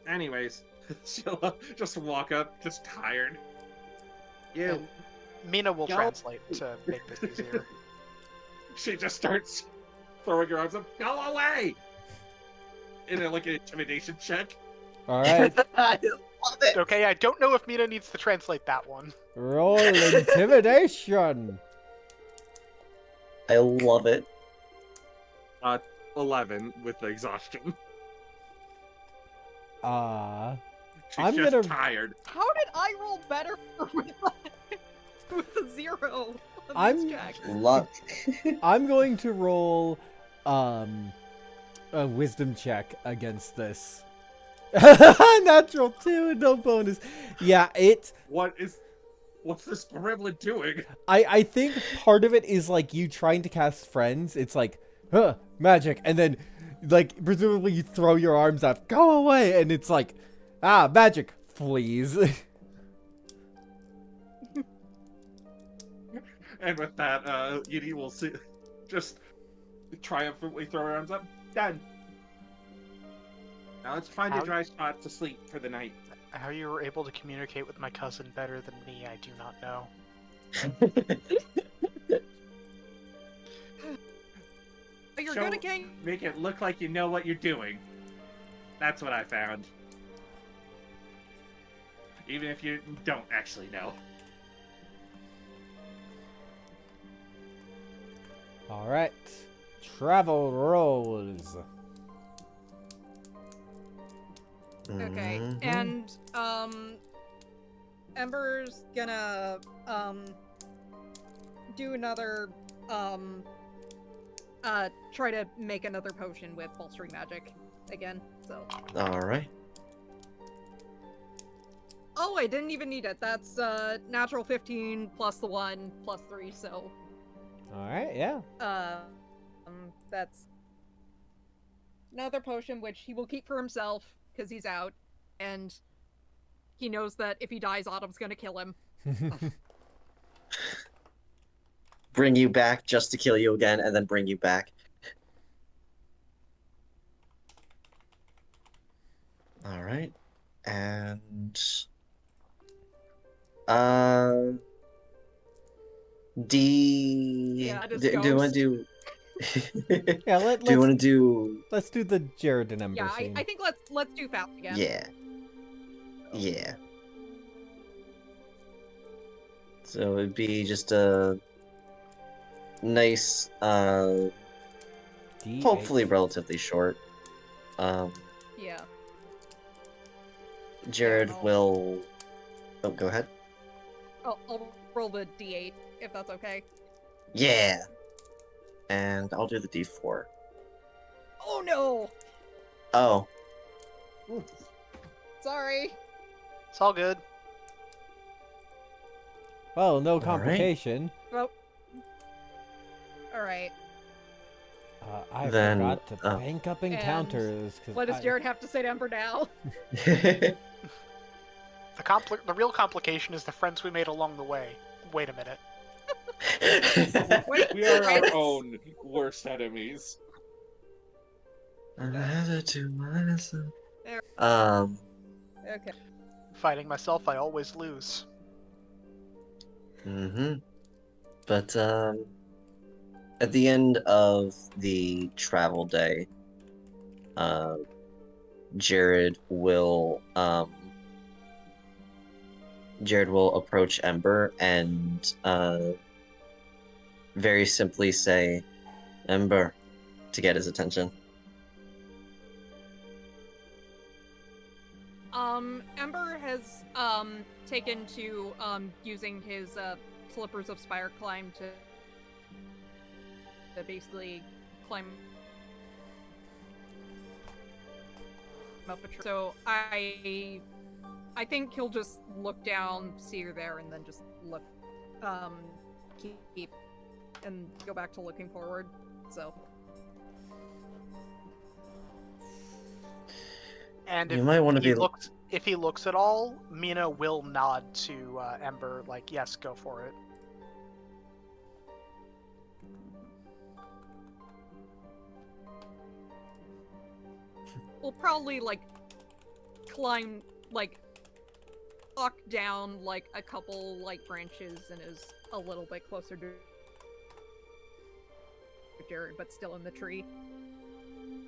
Anyways, she'll just walk up, just tired. Yeah. And Mina will Go. translate to make this easier. She just starts throwing her arms up. Go away! In a, like an intimidation check. All right. I love it. Okay, I don't know if Mina needs to translate that one. Roll intimidation. I love it. 11 with the exhaustion. She's I'm just gonna- tired. How did I roll better with a 0 on I'm- this check? Luck. I'm going to roll a wisdom check against this. Natural 2, no bonus. Yeah, What's this gremlin doing? I think part of it is like you trying to cast friends. It's like, huh, magic, and then like presumably you throw your arms up, go away, and it's like, ah, magic, fleas. And with that, Yidi will just triumphantly throw her arms up. Done. Now let's find a How- dry spot to sleep for the night. How you were able to communicate with my cousin better than me, I do not know. But you're Show- good at getting. Make it look like you know what you're doing. That's what I found. Even if you don't actually know. All right. Travel rolls. Okay, Mhm. and Ember's gonna do another try to make another potion with bolstering magic again. So All right. oh, I didn't even need it. That's natural 15 plus the 1 plus 3, so All right. Yeah. that's another potion which he will keep for himself because he's out, and he knows that if he dies, Autumn's gonna kill him. Bring you back just to kill you again, and then bring you back. All right, and Yeah, just do you want ghost. to do? Yeah. Do you want to do? Let's do the Jared and Ember Yeah, scene. I think let's do fast again. Yeah. Yeah. So it'd be just a nice, D8. hopefully relatively short. Yeah. Jared I'll- will. Oh, go ahead. I'll roll the d8 if that's okay. Yeah. And I'll do the D4. Oh no! Oh, Sorry. It's all good. Well, no right. complication. Well. All right. I Then, forgot to bank up encounters. What does Jared have to say to Ember now? The real complication is the friends we made along the way. Wait a minute. Wait, We are our friends? own worst enemies. There. Okay. Fighting myself, I always lose. But at the end of the travel day, Jared will approach Ember and very simply say, "Ember," to get his attention. Ember has taken to using his Slippers of Spire Climb to basically climb up a tree. So I think he'll just look down, see her there, and then just look, keep, and go back to looking forward. So. And You might want to be. if he looks at all, Mina will nod to Ember, like, yes, go for it. We'll probably, like, climb, like, walk down, like, a couple, like, branches and is a little bit closer to Jared, but still in the tree.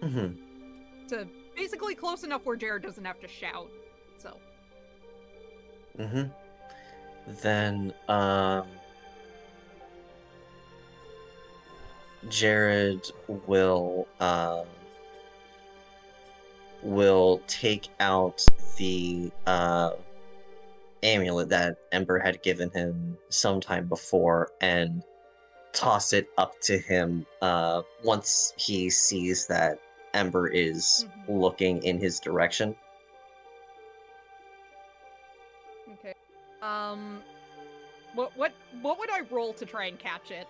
Mhm. To basically close enough where Jared doesn't have to shout, so. Then, Jared will take out the amulet that Ember had given him sometime before and toss it up to him once he sees that Ember is looking in his direction. Okay. What would I roll to try and catch it?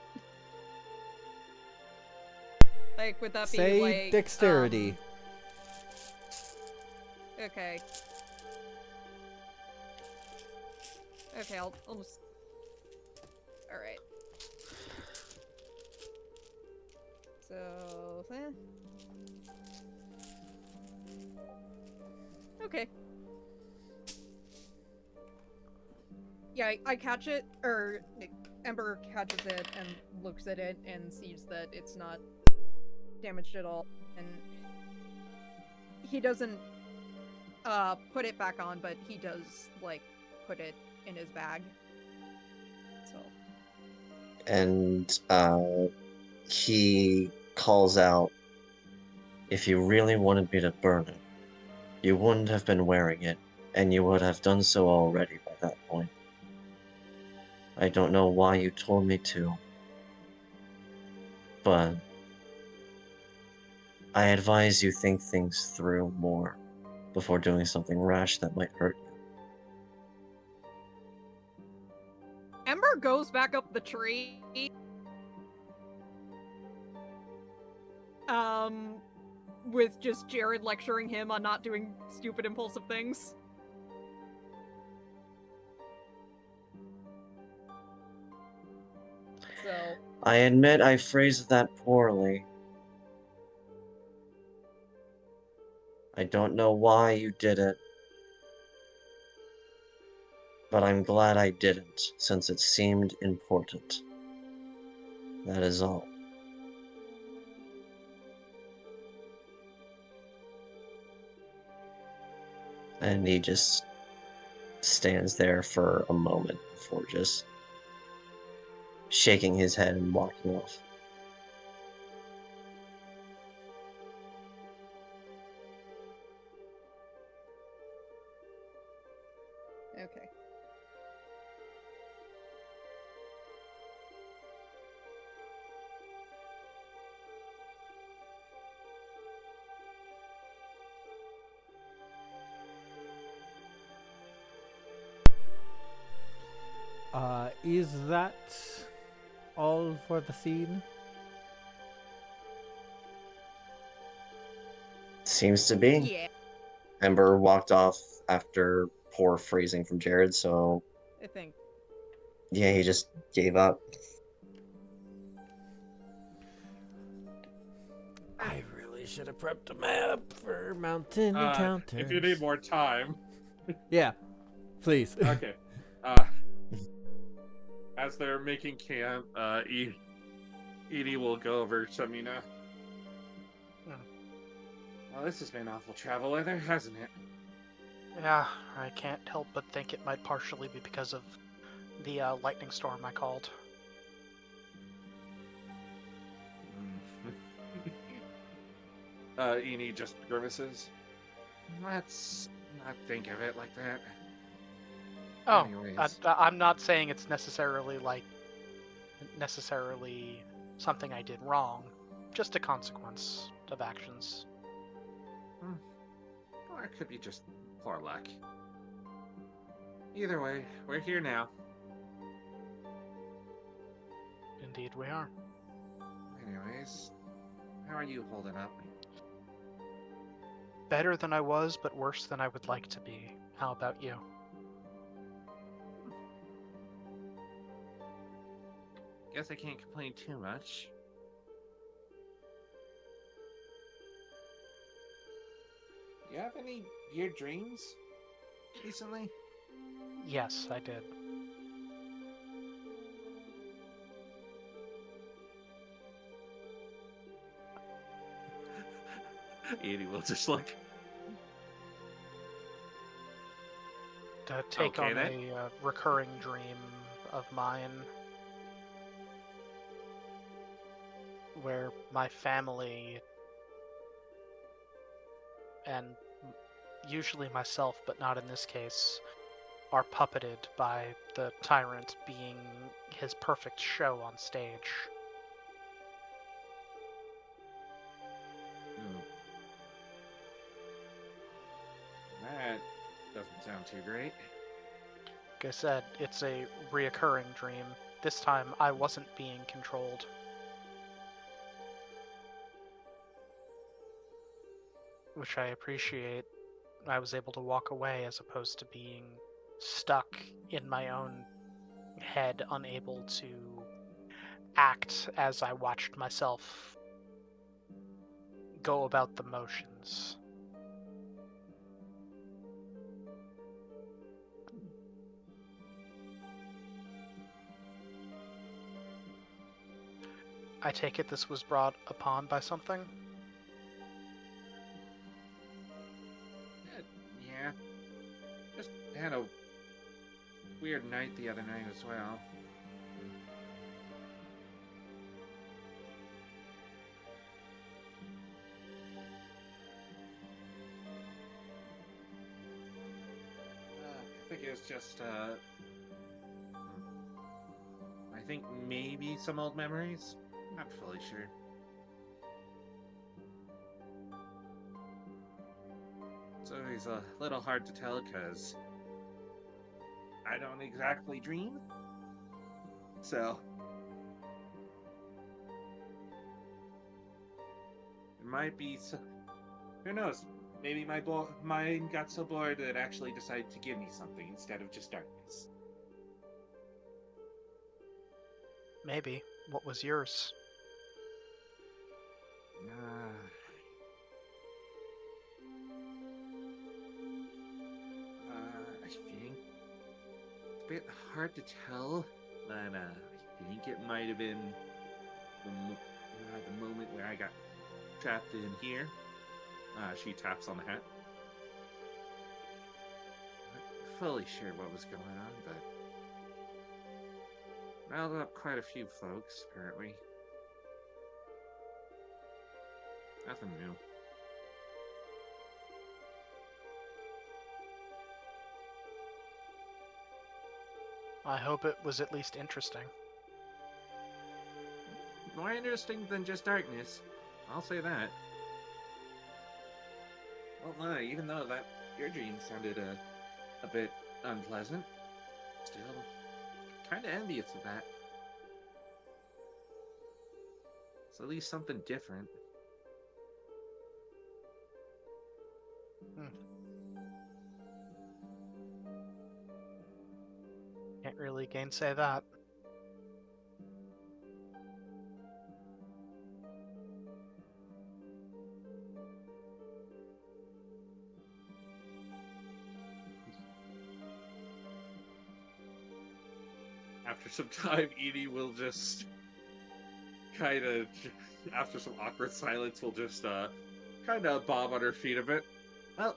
Like, would that be Say like dexterity. Okay. Okay, I'll just. All right. So, okay. Yeah, I catch it, or Ember catches it and looks at it and sees that it's not damaged at all, and he doesn't put it back on, but he does like put it in his bag. So And he calls out, "If you really wanted me to burn it, you wouldn't have been wearing it, and you would have done so already by that point. I don't know why you told me to, but I advise you think things through more before doing something rash that might hurt you." Ember goes back up the tree. With just Jared lecturing him on not doing stupid impulsive things. So I admit I phrased that poorly. I don't know why you did it, but I'm glad I didn't, since it seemed important. That is all. And he just stands there for a moment before just shaking his head and walking off. okay. Is that all for the scene? Seems to be. Yeah, Ember walked off after poor phrasing from Jared, so I think. yeah, he just gave up. I really should have prepped a map for mountain encounters. If you need more time. Yeah, please. Okay. As they're making camp, Edie will go over to Mina. Well, this has been awful travel weather, hasn't it? Yeah, I can't help but think it might partially be because of the lightning storm I called. Edie just grimaces. Let's not think of it like that. Oh, Anyways. I'm not saying it's necessarily something I did wrong, just a consequence of actions. Or it could be just poor luck. Either way, we're here now. Indeed we are. Anyways, how are you holding up? Better than I was, but worse than I would like to be. How about you? Guess I can't complain too much. You have any weird dreams recently? Yes, I did. Edie will just look. To take Okay, on then. a recurring dream of mine where my family and usually myself, but not in this case, are puppeted by the tyrant being his perfect show on stage. Ooh. That doesn't sound too great. Like I said, it's a reoccurring dream. This time I wasn't being controlled. Which I appreciate. I was able to walk away as opposed to being stuck in my own head, unable to act as I watched myself go about the motions? I take it this was brought upon by something? Yeah. Just had a weird night the other night as well. I think it was just, I think maybe some old memories? Not fully sure. It's always a little hard to tell because I don't exactly dream. So it might be who knows? Maybe my mind got so bored that it actually decided to give me something instead of just darkness. Maybe. What was yours? I think it's a bit hard to tell, but I think it might have been the moment where I got trapped in here. She taps on the hat. Not fully sure what was going on, but riled up quite a few folks, apparently. Nothing new. I hope it was at least interesting. More interesting than just darkness. I'll say that. Well, no, even though your dream sounded a bit unpleasant, still kind of envious of that. It's at least something different. Can't really gainsay that. After some time, Edie will just kind of, after some awkward silence, will just kind of bob on her feet a bit. Well,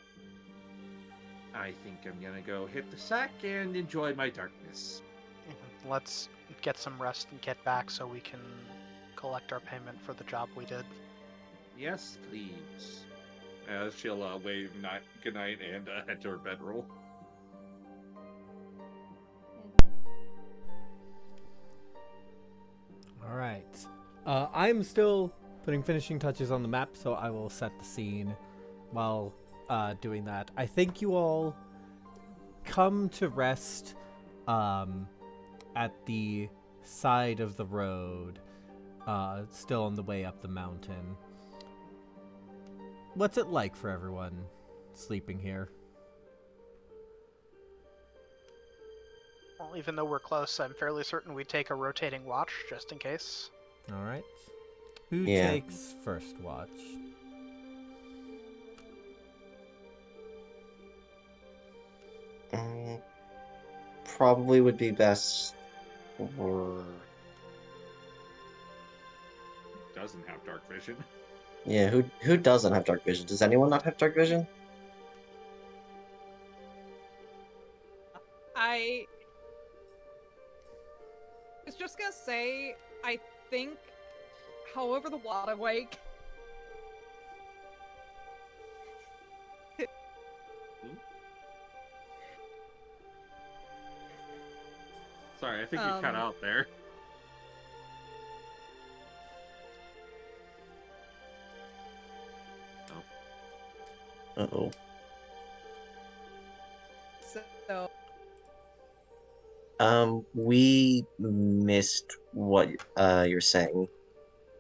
I think I'm gonna go hit the sack and enjoy my darkness. Let's get some rest and get back so we can collect our payment for the job we did. Yes, please. She'll wave good night and head to her bedroll. All right. I'm still putting finishing touches on the map, so I will set the scene while doing that. I think you all come to rest at the side of the road, still on the way up the mountain. What's it like for everyone sleeping here? Well, even though we're close, I'm fairly certain we take a rotating watch just in case. All right. Who Yeah. takes first watch? Probably would be best for... Doesn't have dark vision. Yeah, who doesn't have dark vision? Does anyone not have dark vision? I was just gonna say, I think, however the wide awake. Sorry, I think you cut out there. Uh-oh. So We missed what you're saying.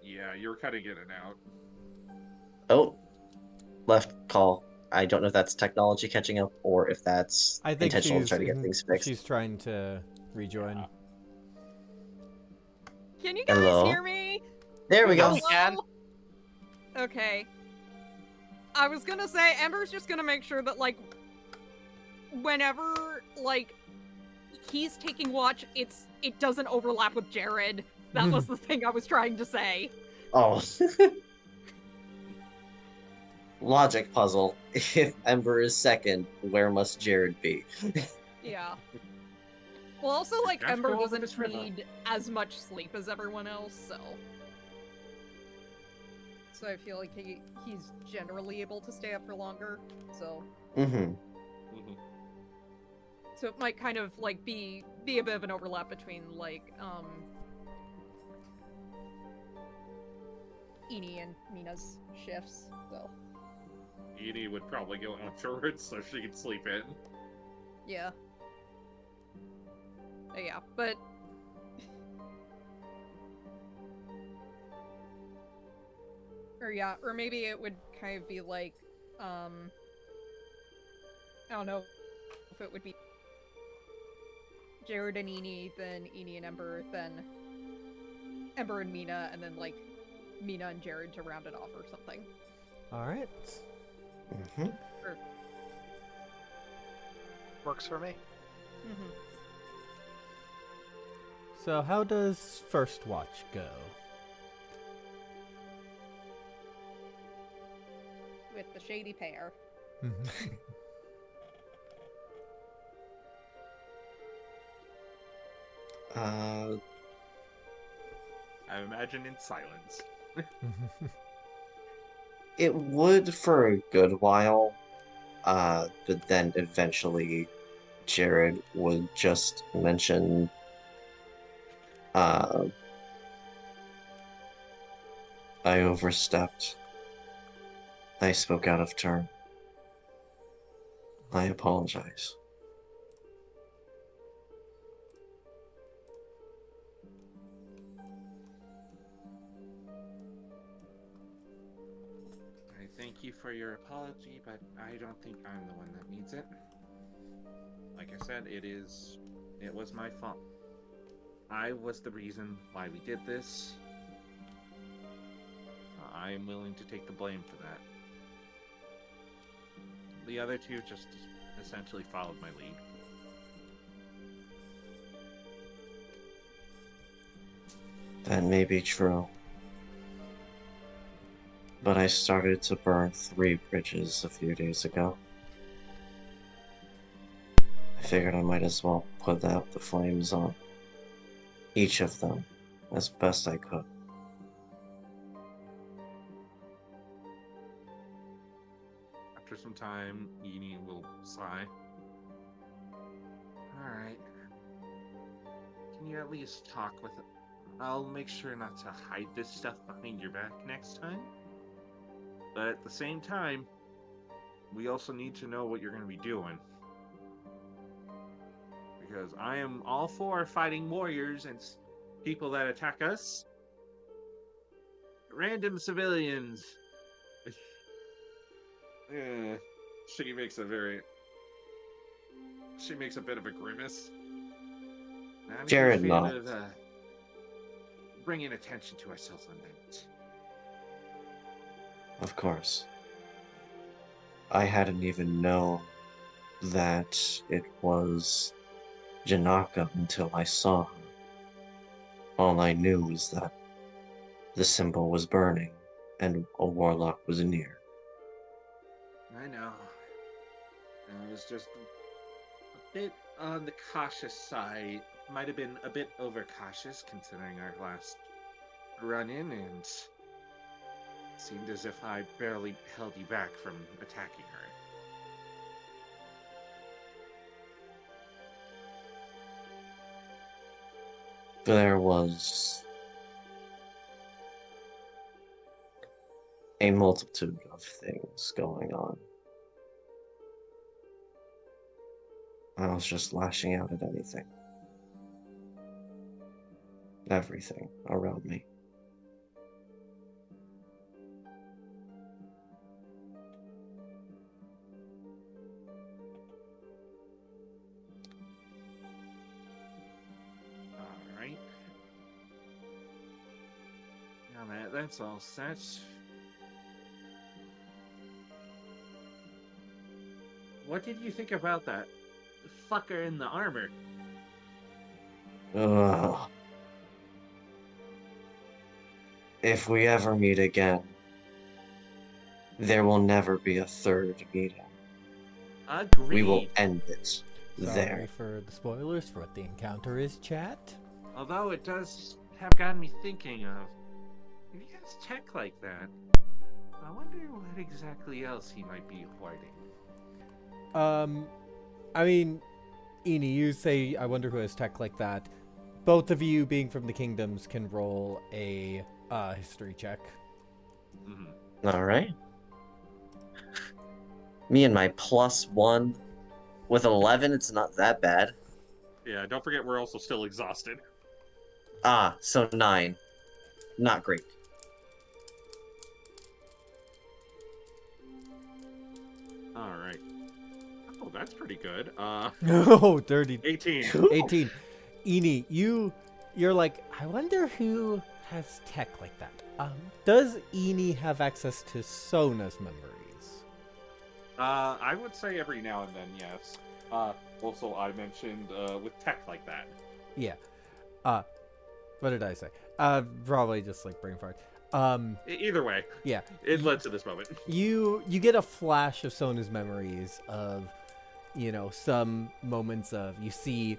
Yeah, you were kind of getting out. Oh, left call. I don't know if that's technology catching up or if that's I think intentional to try to get things fixed. she's trying to rejoin. can you guys Hello? hear me? There we Yeah, go. we can. Okay. I was gonna say, Ember's just gonna make sure that, like, whenever, like, he's taking watch, it doesn't overlap with Jared. That was the thing I was trying to say. Oh. Logic puzzle. If Ember is second, where must Jared be? Yeah. Well, also, like, Gotta Ember go over doesn't this river. need as much sleep as everyone else, so... So I feel like he's generally able to stay up for longer, so... Mm-hmm. So it might kind of, like, be a bit of an overlap between, like, Eni and Mina's shifts, so... Edie would probably go afterwards so she could sleep in. Yeah. Yeah, but... or maybe it would kind of be like, I don't know if it would be Jared and Eni, then Eni and Ember, then Ember and Mina, and then, like, Mina and Jared to round it off or something. All right. Mm-hmm. Works for me. Mm-hmm. So how does first watch go? With the shady pair. Uh, I imagine in silence. it would for a good while, but then eventually Jared would just mention, I overstepped. I spoke out of turn. I apologize. I thank you for your apology, but I don't think I'm the one that needs it. Like I said, it was my fault. I was the reason why we did this. I am willing to take the blame for that. The other two just essentially followed my lead. That may be true. But I started to burn 3 bridges a few days ago. I figured I might as well put out the flames on each of them as best I could. After some time, Eni will sigh. Alright. Can you at least talk with it? I'll make sure not to hide this stuff behind your back next time. But at the same time, we also need to know what you're going to be doing. Because I am all for fighting warriors and people that attack us. Random civilians. She makes a bit of a grimace. I'm Jared a fan nods. of bringing attention to ourselves on that. Of course. I hadn't even known that it was Janaka until I saw her. All I knew was that the symbol was burning and a warlock was near. I know. I was just a bit on the cautious side. Might have been a bit overcautious considering our last run-in, and it seemed as if I barely held you back from attacking her. There was a multitude of things going on. I was just lashing out at anything. Everything around me. Alright. Now that's all set. What did you think about that fucker in the armor? Ugh. If we ever meet again, there will never be a third meeting. Agreed. We will end it Sorry there. for the spoilers for what the encounter is, chat. Although it does have gotten me thinking of, if he has tech like that, I wonder what exactly else he might be hoarding. I mean, Eni, you say, I wonder who has tech like that. Both of you, being from the kingdoms, can roll a history check. Mm-hmm. All right. Me and my +1 with 11, it's not that bad. Yeah, don't forget we're also still exhausted. Ah, so 9. Not great. All right. Oh, that's pretty good. Oh, dirty 18. 18. Eni, you're like, I wonder who has tech like that. Does Eni have access to Sona's memories? I would say every now and then, yes. Also, I mentioned with tech like that. Yeah. What did I say? Probably just like brain fart. Either way, Yeah. it led to this moment. You get a flash of Sona's memories of, some moments of, you see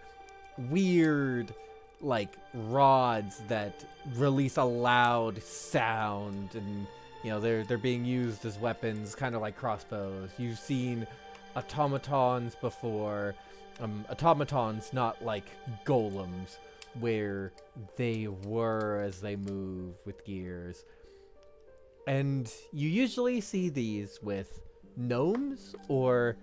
weird, like, rods that release a loud sound, and they're being used as weapons, kind of like crossbows. You've seen automatons before, automatons not like golems, where they whir as they move with gears. And you usually see these with gnomes or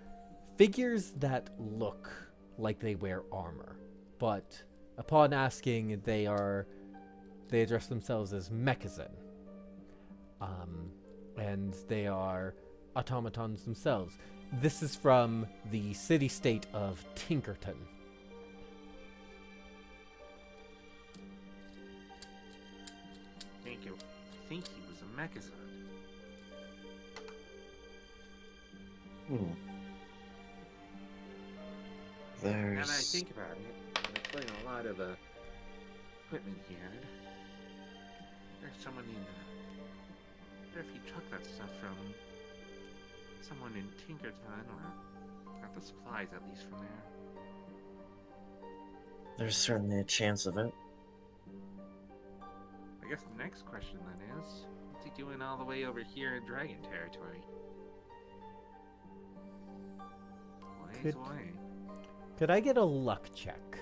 figures that look like they wear armor. But upon asking, they address themselves as Mechazin. And they are automatons themselves. This is from the city-state of Tinkerton. Thank you. I think he was a Mechazon. Now that I There's... think about it, I'm putting a lot of equipment here. There's someone in. I wonder if he took that stuff from someone in Tinkerton, or got the supplies at least from there. There's certainly a chance of it. I guess the next question then is, what's he doing all the way over here in Dragon Territory? Ways away. Could I get a luck check?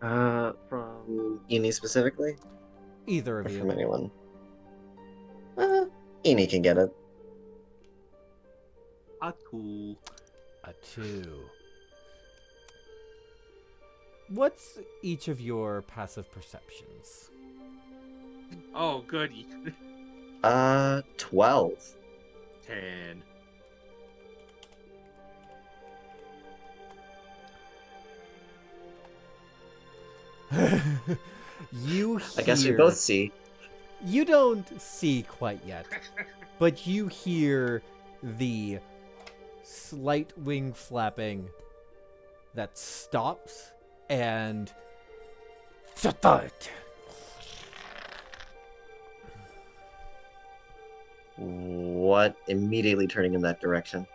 From Eni specifically? Either Or of from you. anyone? Eni can get it. Cool. A 2. What's each of your passive perceptions? Oh, goody. 12. 10. You hear... I guess we both see. You don't see quite yet, but you hear the slight wing flapping that stops and... What immediately turning in that direction?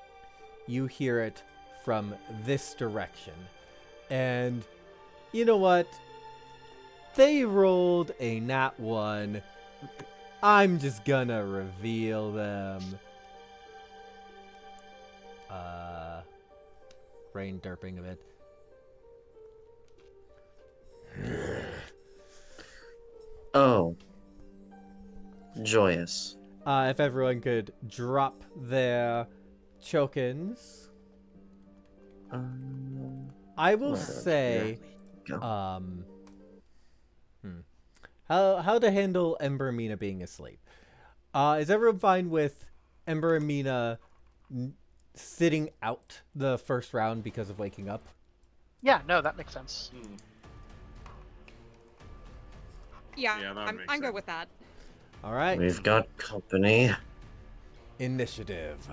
You hear it from this direction. And you know what? They rolled a nat 1. I'm just gonna reveal them. Brain derping a bit. Oh. Joyous. If everyone could drop their tokens. I will Right, say, Go. how to handle Ember and Mina being asleep. Is everyone fine with Ember and Mina sitting out the first round because of waking up? Yeah, no, that makes sense. Yeah, Yeah, that I'm makes good sense. with that. All right. We've got company. Initiative.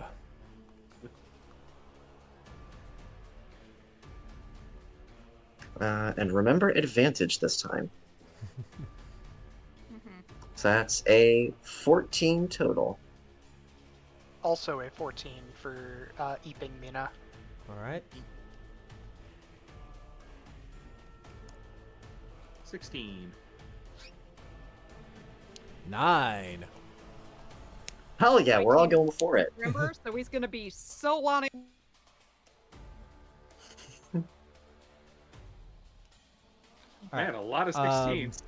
And remember advantage this time. Mhm. So that's a 14 total. Also a 14 for Eeping Mina. All right. 16. 9. Hell yeah, we're all 19. going for it. Remember? So he's gonna be so on it. Man, a lot of Um, 16s.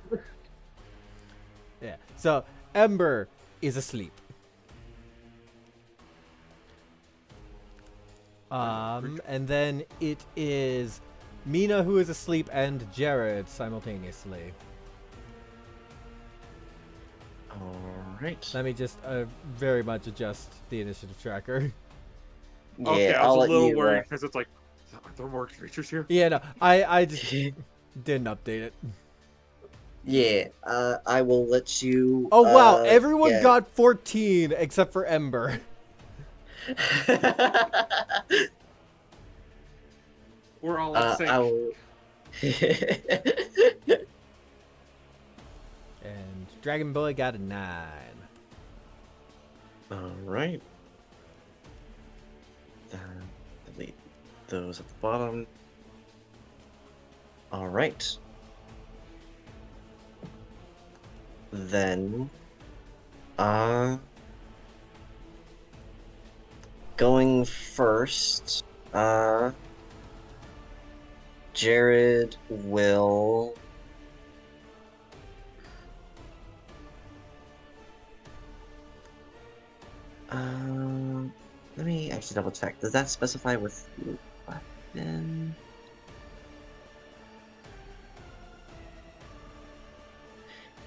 Yeah. So Ember is asleep. And then it is Mina who is asleep and Jared simultaneously. Alright. Let me just very much adjust the initiative tracker. Yeah, Okay, I I'll was a let little you. worried because it's like, are there more creatures here? Yeah, no, I just didn't update it. Yeah, I will let you. Oh wow, everyone yeah. got 14 except for Ember. We're all in sync. I will. And Dragon Boy got a 9. Alright. Then delete those at the bottom. Alright. Then, going first, Jared will. Let me actually double check. Does that specify with weapon?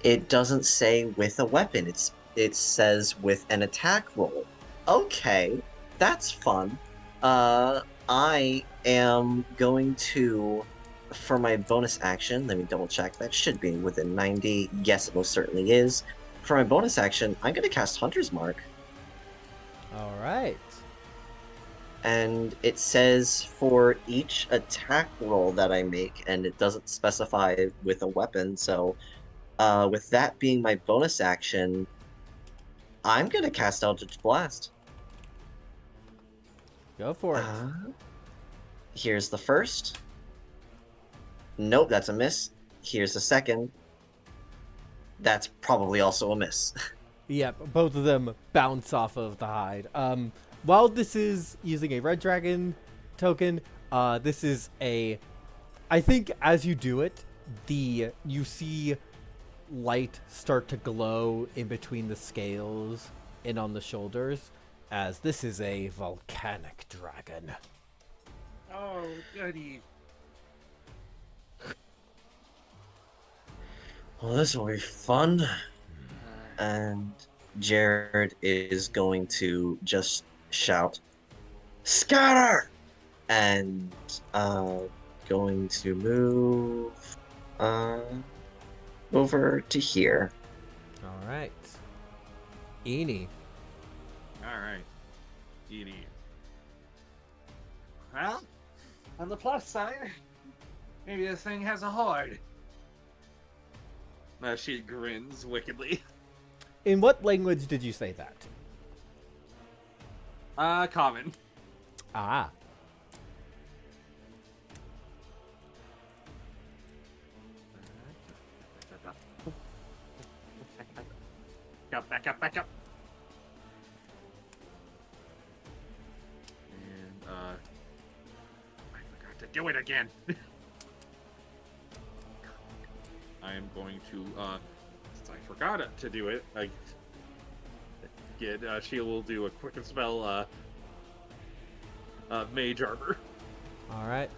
It doesn't say with a weapon. It says with an attack roll. Okay, that's fun. I am going to, for my bonus action, let me double check. That should be within 90. Yes, it most certainly is. For my bonus action, I'm going to cast Hunter's Mark. All right. And it says for each attack roll that I make, and it doesn't specify with a weapon, so with that being my bonus action, I'm going to cast Eldritch Blast. Go for it. Here's the first. Nope, that's a miss. Here's the second. That's probably also a miss. Yep, both of them bounce off of the hide. While this is using a red dragon token, this is a... I think as you do it, you see light start to glow in between the scales and on the shoulders, as this is a volcanic dragon. Oh, goody. Well, this will be fun. And Jared is going to just shout, "Scatter!" And going to move over to here. All right. Eenie. Alright. Edie. Well, on the plus side, maybe this thing has a horde. She grins wickedly. In what language did you say that? Common. Ah. Back up, back up. And, I forgot to do it again. I am going to, since I forgot to do it, she will do a quick spell, Mage Armor. All right.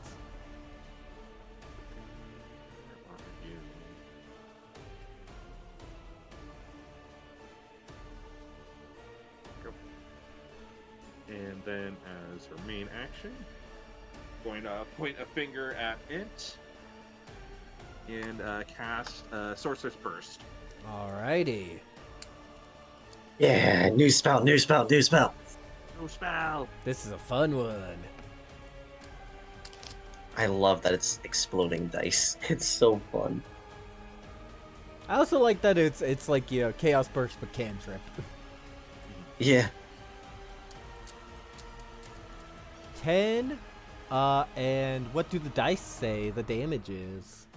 And then, as her main action, going to point a finger at it and cast Sorcerer's Burst. Alrighty. Yeah, new spell, new spell, new spell. No spell. This is a fun one. I love that it's exploding dice. It's so fun. I also like that it's like, you know, Chaos Burst but cantrip. Yeah. 10. And what do the dice say the damage is?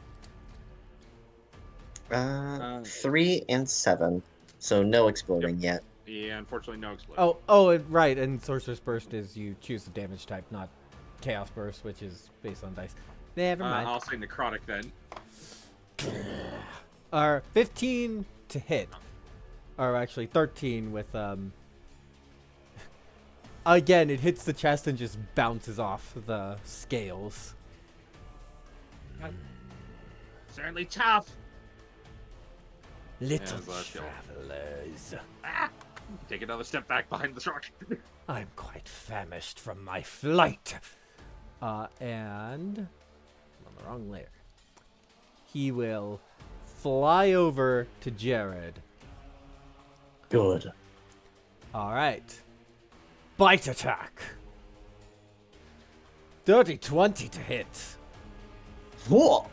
3 and 7. So no exploding yet. Yeah, unfortunately, no explosion. Right, and Sorcerer's Burst is you choose the damage type, not Chaos Burst, which is based on dice. Never mind. I'll say necrotic then. 15 to hit. Or actually 13 with again, it hits the chest and just bounces off the scales. Certainly tough. Little Yeah, that's travelers. Take another step back behind the truck. I'm quite famished from my flight. And I'm on the wrong layer. He will fly over to Jared. Good. All right. Bite attack. Dirty 20 to hit. Whoa!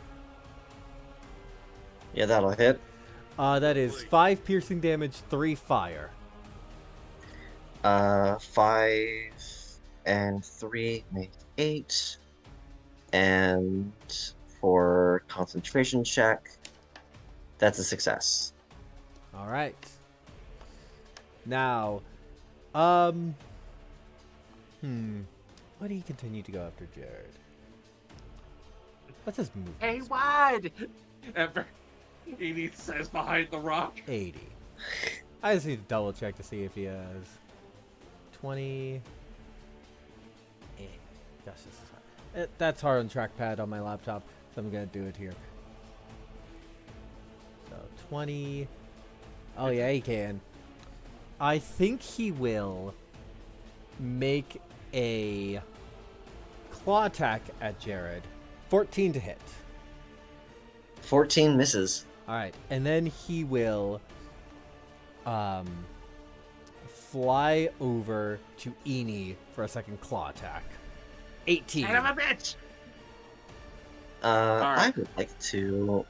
Yeah, that'll hit. That is 5 piercing damage, 3 fire. 5 and 3 make 8. And for concentration check, that's a success. All right. Now, why do you continue to go after Jared? What's his move? Hey, wide. Ever. He says behind the rock. 80. I just need to double check to see if he has 20. Gosh, this is hard. That's hard on trackpad on my laptop, so I'm gonna do it here. So 20. Oh yeah, he can. I think he will make a claw attack at Jared. 14 to hit. 14 misses. Alright, and then he will fly over to Eni for a second claw attack. 18. Son of a bitch! I would like to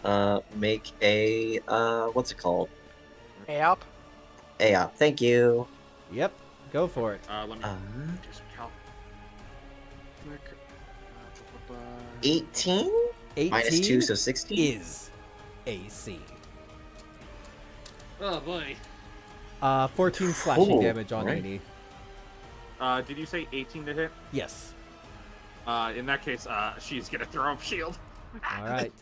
make a what's it called? Hey, up. Thank you. Yep, go for it. Let me Uh, do some calc. Quick. 18 18 minus 2, so 16. is AC. Oh boy. 14 slashing Ooh, damage on right. Eni. Did you say 18 to hit? Yes. In that case, she's gonna throw up shield. Alright.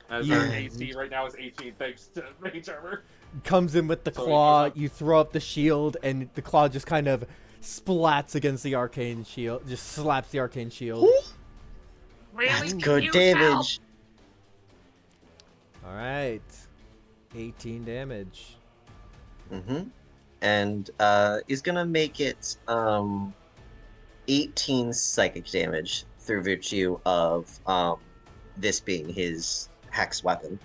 As Yeah. our AC right now is 18 thanks to Mage Armor. Comes in with the So he claw, goes up. you throw up the shield, and the claw just kind of splats against the arcane shield, just slaps the arcane shield. That's good damage. Alright. 18 damage. Mm-hmm. And is gonna make it 18 psychic damage through virtue of this being his hex weapon.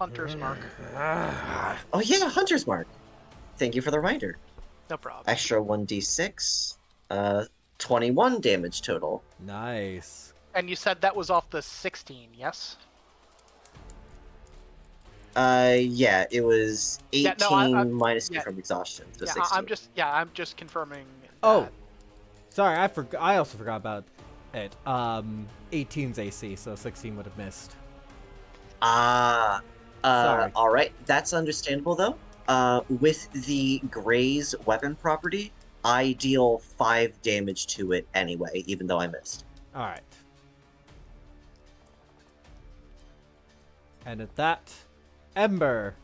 Hunter's mark. Oh yeah, Hunter's Mark. Thank you for the reminder. No problem. Extra 1d6. 21 damage total. Nice. And you said that was off the 16, yes? Yeah, it was 18 Yeah, no, minus 2 yeah. from exhaustion, so Yeah, 16. I'm just confirming. Oh, that. sorry, I also forgot about it. 18's AC, so 16 would have missed. Sorry. Alright, that's understandable though. With the Gray's weapon property, I deal 5 damage to it anyway, even though I missed. Alright. And at that, Ember.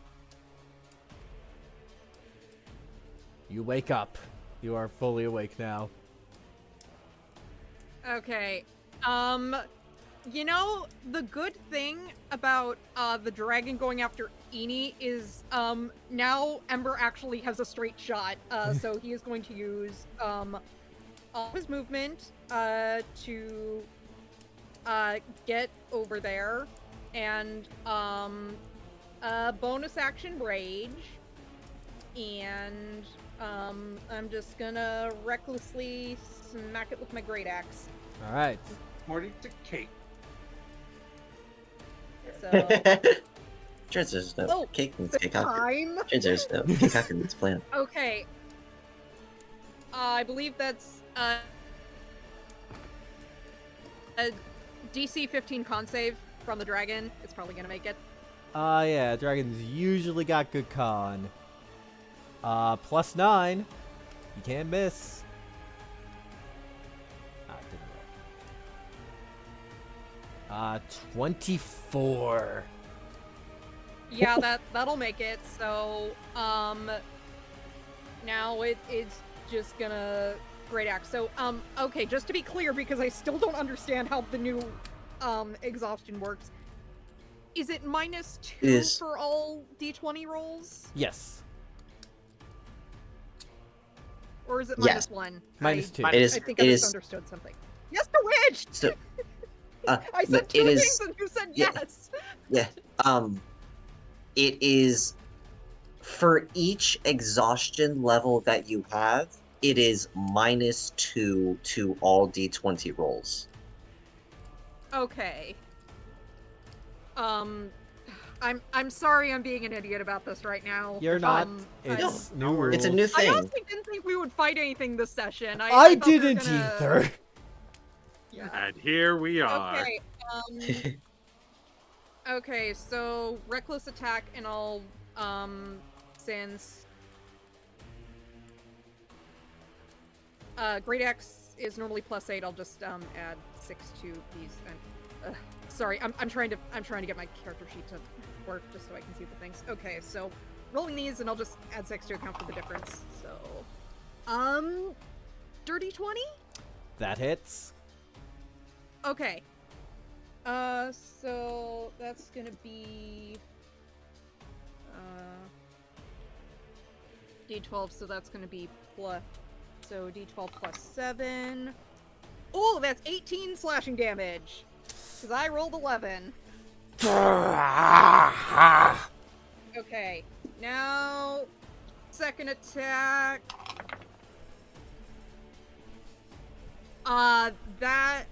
You wake up. You are fully awake now. Okay. You know, the good thing about the dragon going after Eni is now Ember actually has a straight shot. So he is going to use all his movement to get over there, and bonus action rage, and I'm just gonna recklessly smack it with my great axe. Alright. according to Kate. So Turns there's no Oh, cake means the cake. time. Turns there's no cake means plan. Okay. I believe that's a DC 15 con save from the dragon. It's probably gonna make it. Yeah, dragons usually got good con. +9. You can't miss. Didn't roll. 24. Yeah, that'll make it. So, now it's just gonna great axe. So, okay, just to be clear, because I still don't understand how the new exhaustion works. Is it -2 Is- for all D20 rolls, Yes. or is it Yes. -1? -2. It is. I think I It is. misunderstood something. Yes, the witch. So, I said it two is. things and you said yeah. yes. Yeah. It is for each exhaustion level that you have. It is -2 to all D20 rolls. Okay. I'm sorry I'm being an idiot about this right now. You're not. I- It's No, new rules. It's a new I thing. honestly didn't think we would fight anything this session. I thought we were didn't gonna- either. Yeah. And here we are. Okay. Okay, so reckless attack and all. Since Great Axe is normally +8, I'll just add 6 to these. Sorry, I'm trying to get my character sheet to work just so I can see the things. Okay, so rolling these, and I'll just add 6 to account for the difference. So, dirty 20. That hits. Okay. So that's gonna be D12. So that's gonna be plus. So D12 +7. Oh, that's 18 slashing damage. Because I rolled 11. Okay, now second attack. That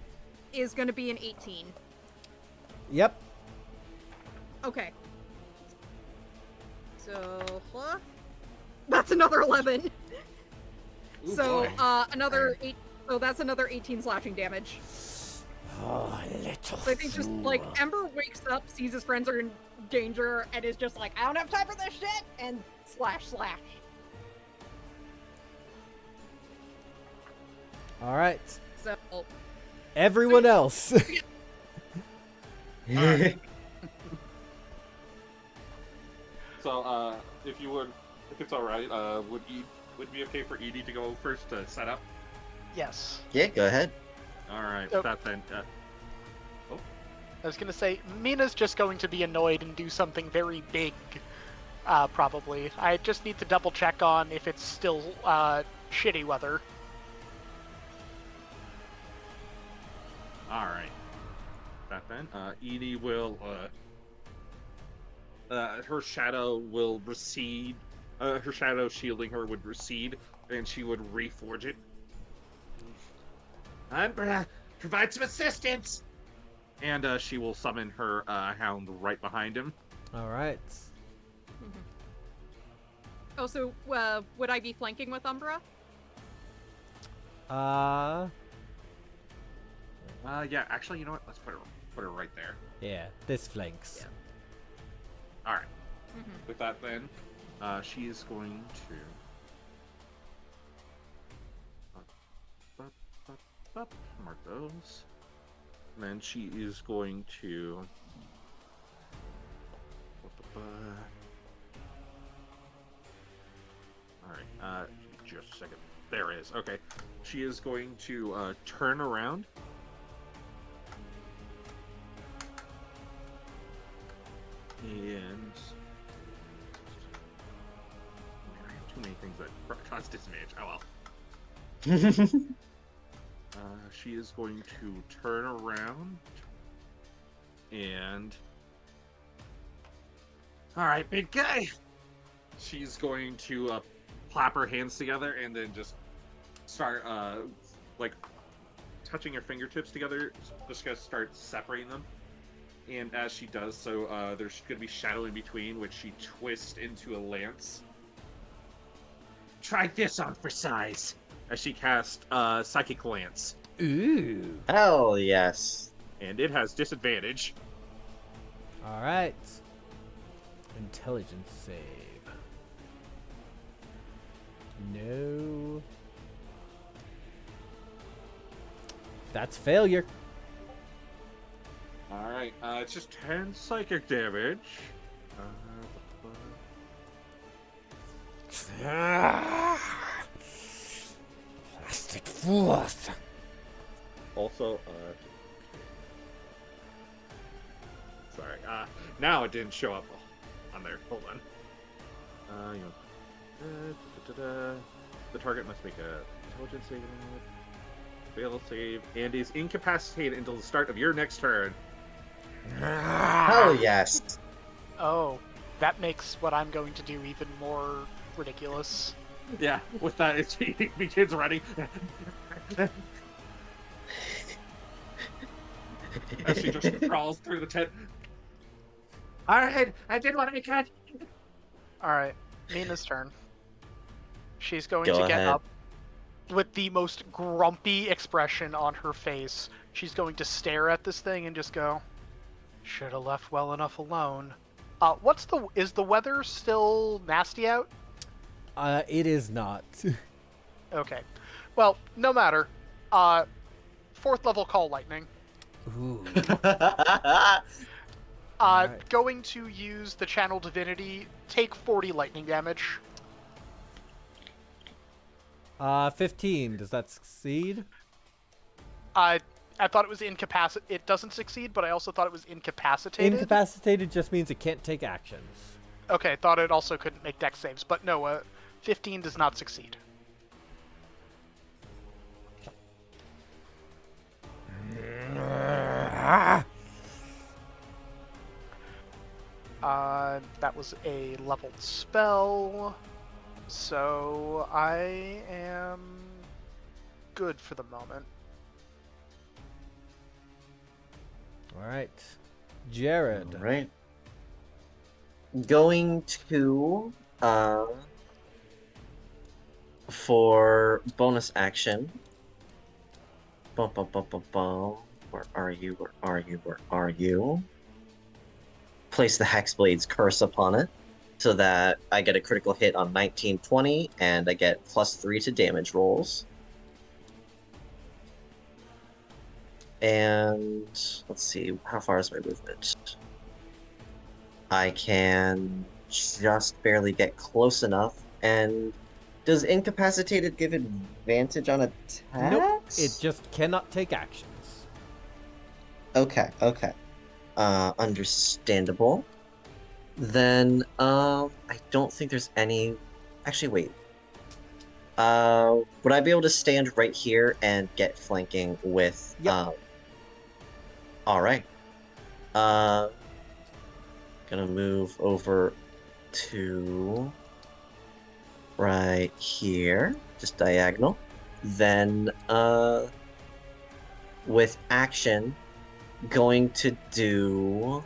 is gonna be an 18. Yep. Okay. So, that's another 11. Ooh, So, boy. another 8. So that's another 18 slashing damage. Oh, little. So I think just like fool. Ember wakes up, sees his friends are in danger, and is just like, I don't have time for this shit, and slash. All right. So, Everyone else. Alright. So, if it's alright, would it be okay for Edie to go first to set up? Yes. Yeah, go ahead. Alright, Yep. that then. I was gonna say, Mina's just going to be annoyed and do something very big, probably. I just need to double check on if it's still, shitty weather. Alright. That then. Edie will, her shadow will recede. Her shadow shielding her would recede, and she would reforge it. Provide some assistance! And she will summon her hound right behind him. All right. also, would I be flanking with Umbra? Yeah, actually, you know what? Let's put her right there. Yeah, this flanks. Yeah. Alright. With that then, she is going to mark those. And then she is going to alright, just a second. There it is. Okay. She is going to turn around. And I have too many things that cause disadvantage. Oh well. She is going to turn around and. Alright, big guy! She's going to clap her hands together and then just start, touching your fingertips together, just gonna start separating them. And as she does so, there's gonna be shadow in between, which she twists into a lance. Try this on for size. As she casts Psychic Lance. Ooh. Hell yes. And it has disadvantage. All right. Intelligence save. No. That's failure. Alright, it's just 10 psychic damage. Plastic force. Also, sorry, now it didn't show up on there. Hold on. The target must make a intelligence save. Fail save, and is incapacitated until the start of your next turn. Hell yes. Oh, that makes what I'm going to do even more ridiculous. Yeah, with that, he begins running. As she just crawls through the tent. Alright, I did what I could. Alright, Mina's turn. She's going Go to get ahead. up with the most grumpy expression on her face. She's going to stare at this thing and just go, should have left well enough alone. Is the weather still nasty out? It is not. Okay. Well, no matter. 4th level Call Lightning. Ooh. Alright. Going to use the Channel Divinity, take 40 lightning damage. 15. Does that succeed? I thought it was It doesn't succeed, but I also thought it was incapacitated. Incapacitated just means it can't take actions. Okay, thought it also couldn't make dex saves, but no, 15 does not succeed. That was a leveled spell, so I am good for the moment. All right. Jared. Right. Going to for bonus action. Bum, bum, bum, bum, bum. Where are you? Where are you? Where are you? Place the Hexblade's curse upon it so that I get a critical hit on 19/20 and I get +3 to damage rolls. And let's see, how far is my movement? I can just barely get close enough. And does incapacitated give advantage on attacks? Nope. It just cannot take actions. Okay, okay. Understandable. Then, I don't think there's any... Actually, wait. Would I be able to stand right here and get flanking with... Yep. Alright. Gonna move over to... right here. Just diagonal. Then, with action, going to do...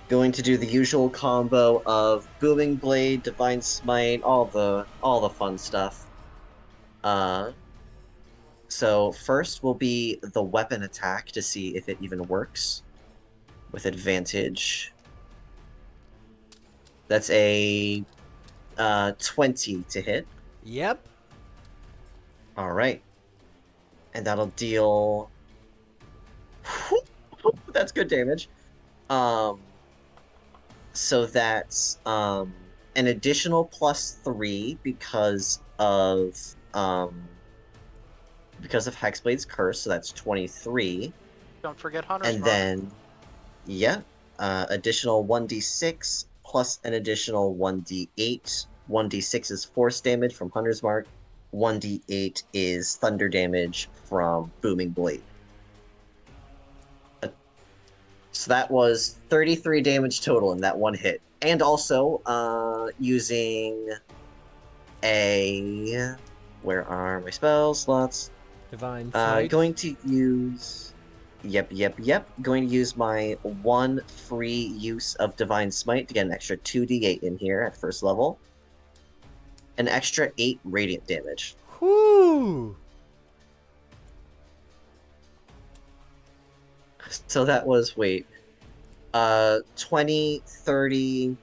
going to do the usual combo of Booming Blade, Divine Smite, all the fun stuff. So first will be the weapon attack to see if it even works with advantage. That's a 20 to hit. Yep. All right. And that'll deal... That's good damage. So that's an additional +3 because of Hexblade's curse, so that's 23. Don't forget Hunter's And Mark. then, yeah, additional 1d6 plus an additional 1d8. 1d6 is force damage from Hunter's Mark. 1d8 is thunder damage from Booming Blade. So that was 33 damage total in that one hit. and also using a. Where are my spell slots? Divine Smite. Going to use. Yep. Going to use my 1 free use of Divine Smite to get an extra 2d8 in here at first level. An extra 8 radiant damage. Whoo! So that was, wait. 20, 30,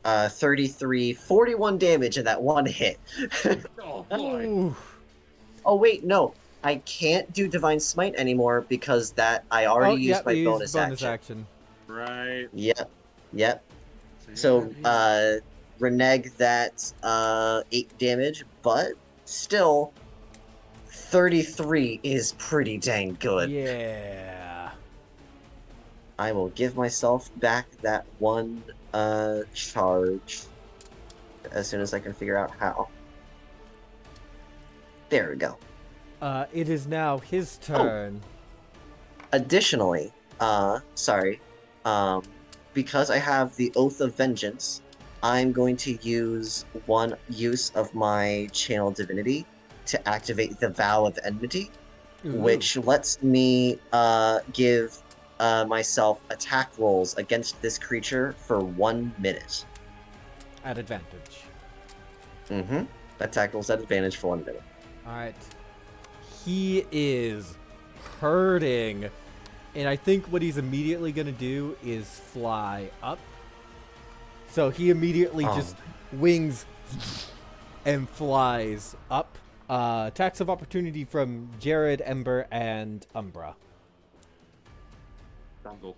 33, 41 damage in that one hit. Oh boy. Ooh. Oh, wait, no. I can't do Divine Smite anymore because that I already used yep, my you bonus used action. Right. Yep. So, renege that 8 damage, but still, 33 is pretty dang good. Yeah. I will give myself back that 1 charge as soon as I can figure out how. There we go. It is now his turn. Additionally, because I have the Oath of Vengeance, I'm going to use 1 use of my Channel Divinity to activate the Vow of Enmity, Ooh. which lets me give myself attack rolls against this creature for 1 minute. At advantage. Mm-hmm. Attack rolls at advantage for 1 minute. Alright. He is hurting. And I think what he's immediately going to do is fly up. So he immediately just wings and flies up. Attacks of opportunity from Jared, Ember, and Umbra. Jungle.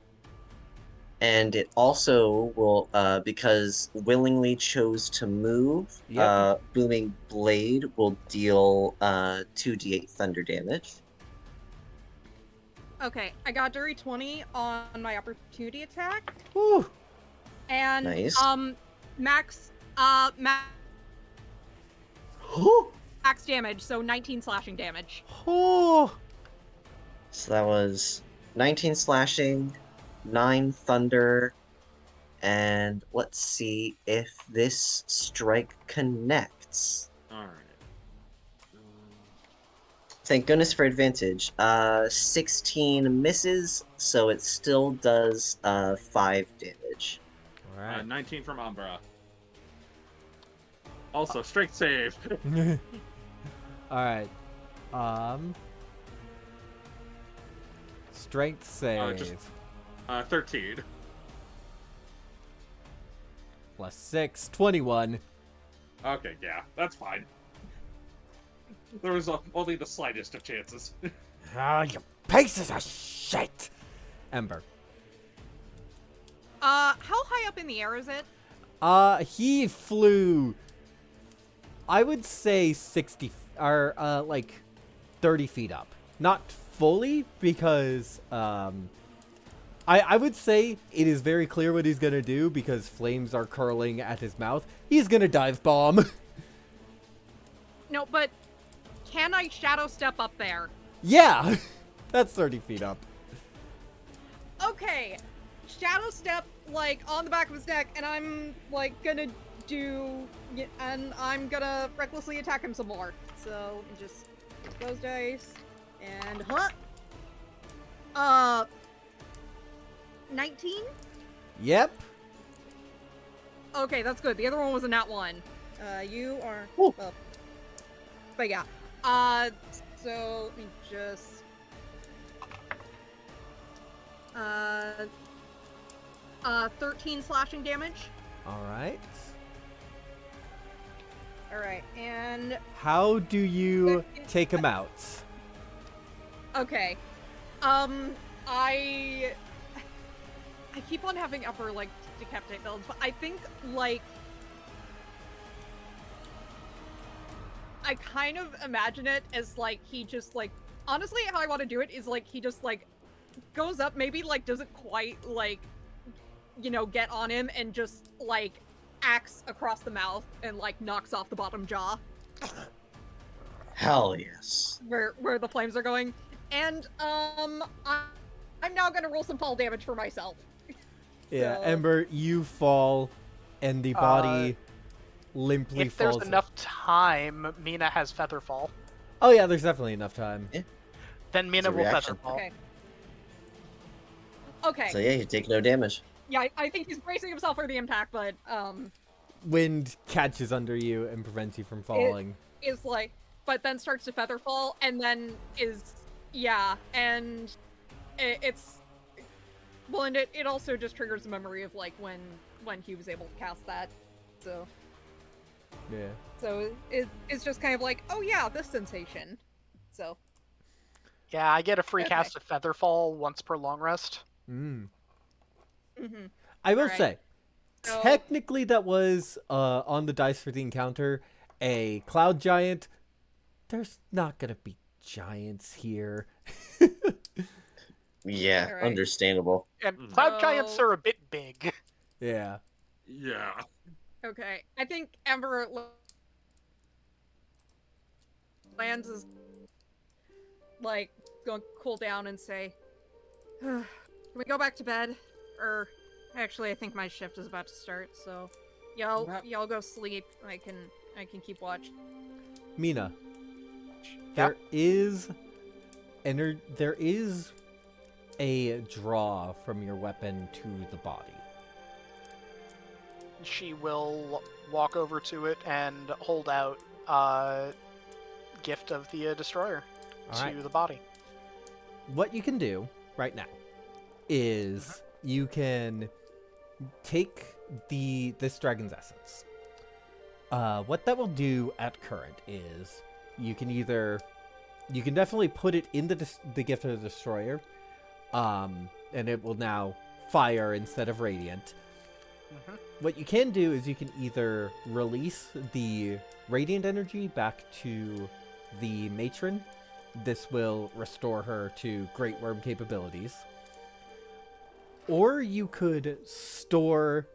And it also will, because willingly chose to move, Yep. Booming Blade will deal 2d8 thunder damage. Okay, I got dirty 20 on my opportunity attack, Whew. and Nice. max damage, so 19 slashing damage. Oh. So that was 19 slashing, 9 thunder, and let's see if this strike connects. Alright. Thank goodness for advantage. 16 misses, so it still does 5 damage. Alright. 19 from Umbra. Also, strength save. Alright. Strength save. just- 13. Plus 6. 21. Okay, yeah, that's fine. There was only the slightest of chances. Ah, you pieces of shit! Ember. How high up in the air is it? He flew, I would say 60, or, like, 30 feet up. Not fully, because, I would say it is very clear what he's gonna do, because flames are curling at his mouth. He's gonna dive bomb. No, but can I shadow step up there? Yeah! That's 30 feet up. Okay, shadow step, like, on the back of his neck, and I'm, like, gonna and I'm gonna recklessly attack him some more. So, just get those dice, and 19? Yep. Okay, that's good. The other one was a nat 1. You are, Ooh. well, but yeah. So, let me just, 13 slashing damage. Alright. Alright, and How do you take him out? okay. I keep on having upper, like, decapitate builds, but I think, like, I kind of imagine it as, like, he just, like, honestly, how I want to do it is, like, he just, like, goes up, maybe, like, doesn't quite, like, you know, get on him, and just, like, axe across the mouth, and, like, knocks off the bottom jaw, Hell yes. where the flames are going. And, I'm now gonna roll some fall damage for myself. Yeah, So- Ember, you fall and the body limply If there's falls. enough time, Mina has Featherfall. Oh yeah, there's definitely enough time. Then Mina a will reaction. Featherfall. Okay. Okay. So yeah, you take no damage. Yeah, I think he's bracing himself for the impact, but Wind catches under you and prevents you from falling. is like, but then starts to feather fall, and then and it's well, and it also just triggers a memory of like when he was able to cast that, so Yeah. it's just kind of like, oh yeah, this sensation, so Yeah, I get a free Okay. cast of Featherfall once per long rest. Mm. mm-hmm. I will Alright. say, So- technically that was on the dice for the encounter a cloud giant. There's not gonna be giants here. Yeah, Alright. understandable. And Mhm. cloud giants So- are a bit big. Yeah. Yeah. Okay, I think Ember lands is like going to cool down and say, "Can we go back to bed?" Or actually, I think my shift is about to start, so y'all go sleep. I can keep watch. Mina, Yeah? there is a draw from your weapon to the body. She will walk over to it and hold out gift of the destroyer All to right. the body. What you can do right now is you can take this dragon's essence. What that will do at current is you can definitely put it in the gift of the destroyer, and it will now fire instead of radiant. Mhm. What you can do is you can either release the radiant energy back to the matron. This will restore her to Great Worm capabilities. Or you could store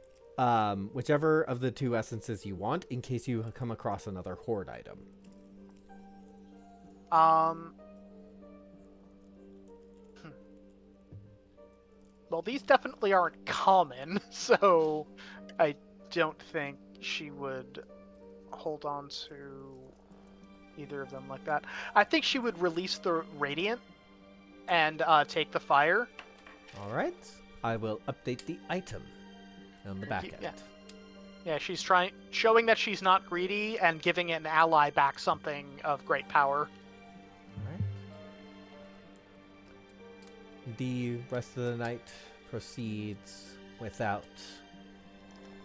whichever of the two essences you want in case you come across another horde item. Well, these definitely aren't common, so I don't think she would hold on to either of them like that. I think she would release the radiant and take the fire. All right, I will update the item on the back end. Yeah. Yeah, she's showing that she's not greedy and giving an ally back something of great power. Alright. The rest of the night proceeds without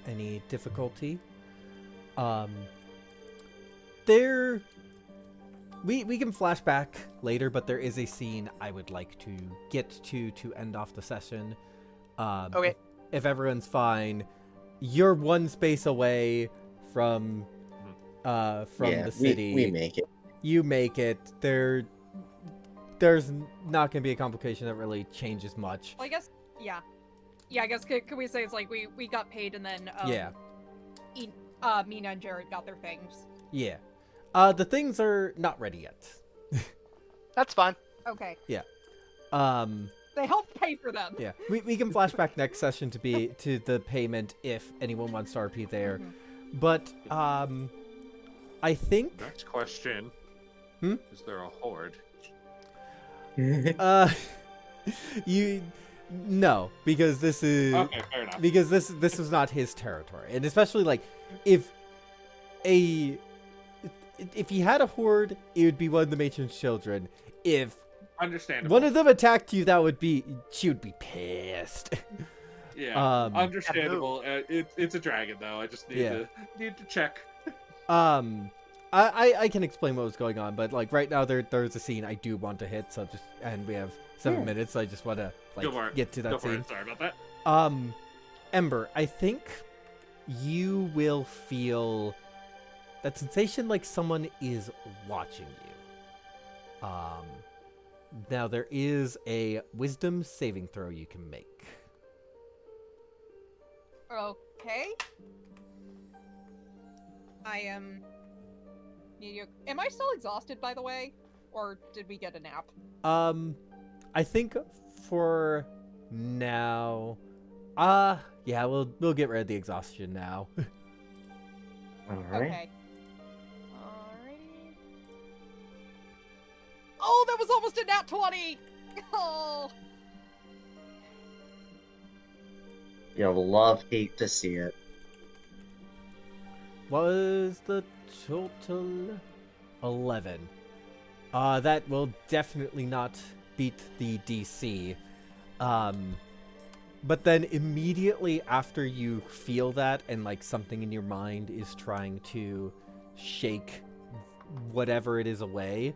any difficulty. We can flash back later, but there is a scene I would like to get to end off the session. Okay. If everyone's fine, you're one space away from Yeah, the city. we make it. You make it. There's not gonna be a complication that really changes much. Well, I guess, yeah, I guess could we say it's like we got paid and then Yeah. Mina and Jared got their things. Yeah. The things are not ready yet. That's fine. Okay, They helped pay for them. Yeah. We can flash back next session to the payment if anyone wants to RP there. Mhm. But I think Next question. Hmm? Is there a horde? no, because this is Okay, fair enough. because this was not his territory, and especially like if he had a horde, it would be one of the matron's children. If Understandable. one of them attacked you, she would be pissed. Yeah. um, Understandable. It's a dragon though. I just need to check. I can explain what was going on, but like right now there's a scene I do want to hit, and we have 7 minutes, so I just want to Go for it. get to Go that for scene. it. Sorry about that. Ember, I think you will feel that sensation like someone is watching you. Now there is a wisdom saving throw you can make. Okay. I am. Am I still exhausted, by the way, or did we get a nap? I think for now Yeah, we'll get rid of the exhaustion now. All right. Okay. Alrighty. Oh, that was almost a nat 20! Oh! You'll hate to see it. What was the total? 11. That will definitely not beat the DC. But then immediately after you feel that and like something in your mind is trying to shake whatever it is away,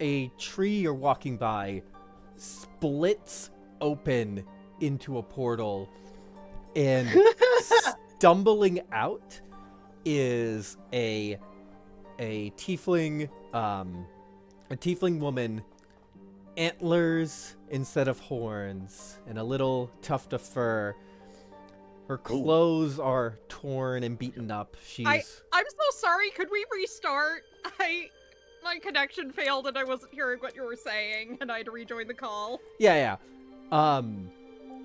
a tree you're walking by splits open into a portal, and stumbling out is a tiefling woman, antlers instead of horns, and a little tuft of fur. Her clothes are torn and beaten up. I'm so sorry, could we restart? My connection failed and I wasn't hearing what you were saying, and I had to rejoin the call. Yeah.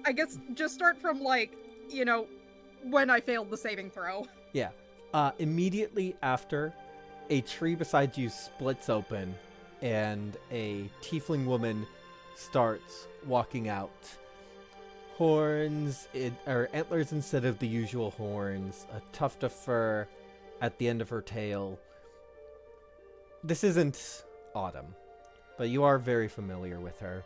I guess just start from, like, you know, when I failed the saving throw. Yeah. Immediately after, a tree beside you splits open, and a tiefling woman starts walking out. Horns, or antlers instead of the usual horns, a tuft of fur at the end of her tail. This isn't Autumn, but you are very familiar with her.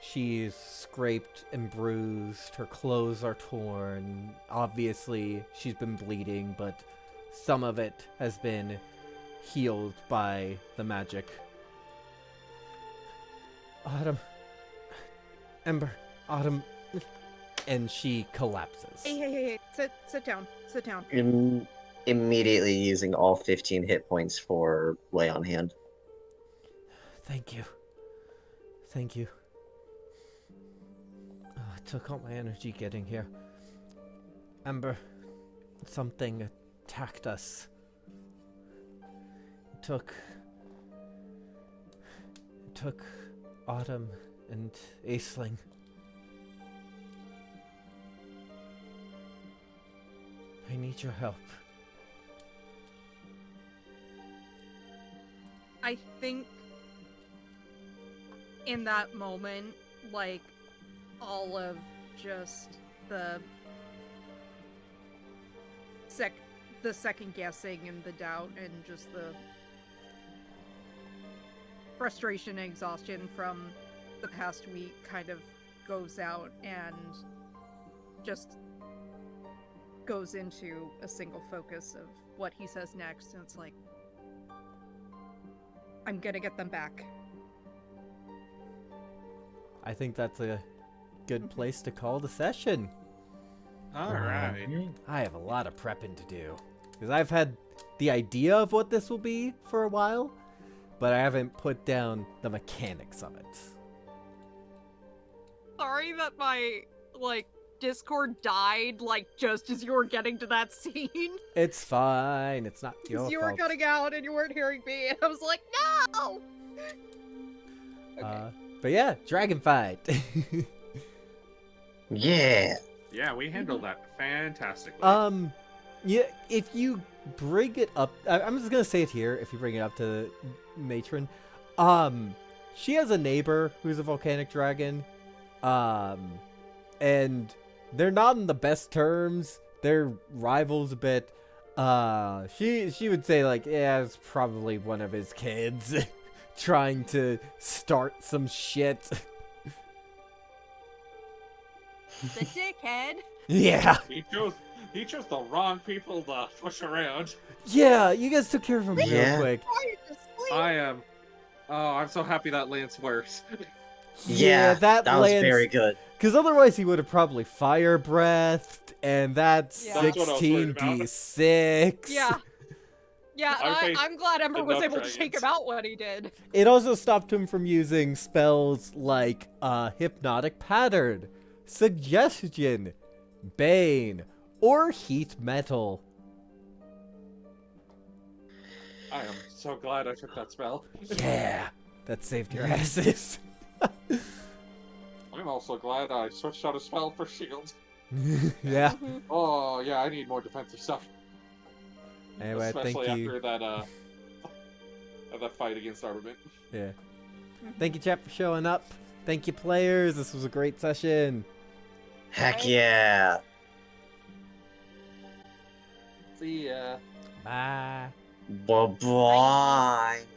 She's scraped and bruised, her clothes are torn. Obviously, she's been bleeding, but some of it has been healed by the magic. Autumn. Ember. Autumn. And she collapses. Hey. Sit down. Immediately using all 15 hit points for lay on hand. Thank you. Oh, it took all my energy getting here. Ember, something attacked us. It took Autumn and Aisling. I need your help. I think in that moment, like, all of just the second guessing and the doubt and just the frustration and exhaustion from the past week kind of goes out and just goes into a single focus of what he says next, and it's like, I'm gonna get them back. I think that's a good place to call the session. All right. I have a lot of prepping to do, because I've had the idea of what this will be for a while, but I haven't put down the mechanics of it. Sorry that my, like, Discord died, like, just as you were getting to that scene. It's fine. It's not your Because you fault. were cutting out and you weren't hearing me, and I was like, no! Okay. But yeah, dragon fight. Yeah. Yeah, we handled that fantastically. Yeah, if you bring it up, I'm just gonna say it here. If you bring it up to Matron, she has a neighbor who's a volcanic dragon, and they're not on the best terms. They're rivals a bit. She would say, like, yeah, it's probably one of his kids trying to start some shit. The dickhead. Yeah. He chose the wrong people to push around. Yeah, you guys took care of him real Yeah. quick. I am. Oh, I'm so happy that Lance works. Yeah, that was lands, very good. because otherwise he would have probably fire breathed, and that's Yeah. That's what I was worried about. 16d6. Yeah. Yeah, I faced I'm glad Ember was enough able to take dragons. him out when he did. It also stopped him from using spells like Hypnotic Pattern, Suggestion, Bane, or Heat Metal. I am so glad I took that spell. Yeah, that saved your asses. Well, I'm also glad I switched out a spell for shield. Yeah. Mhm. Oh yeah, I need more defensive stuff, Anyway, especially thank you. after that that fight against Armament. Yeah. Thank you, chat, for showing up. Thank you, players. This was a great session. Heck Right. yeah. See ya. Bye. Bye bye.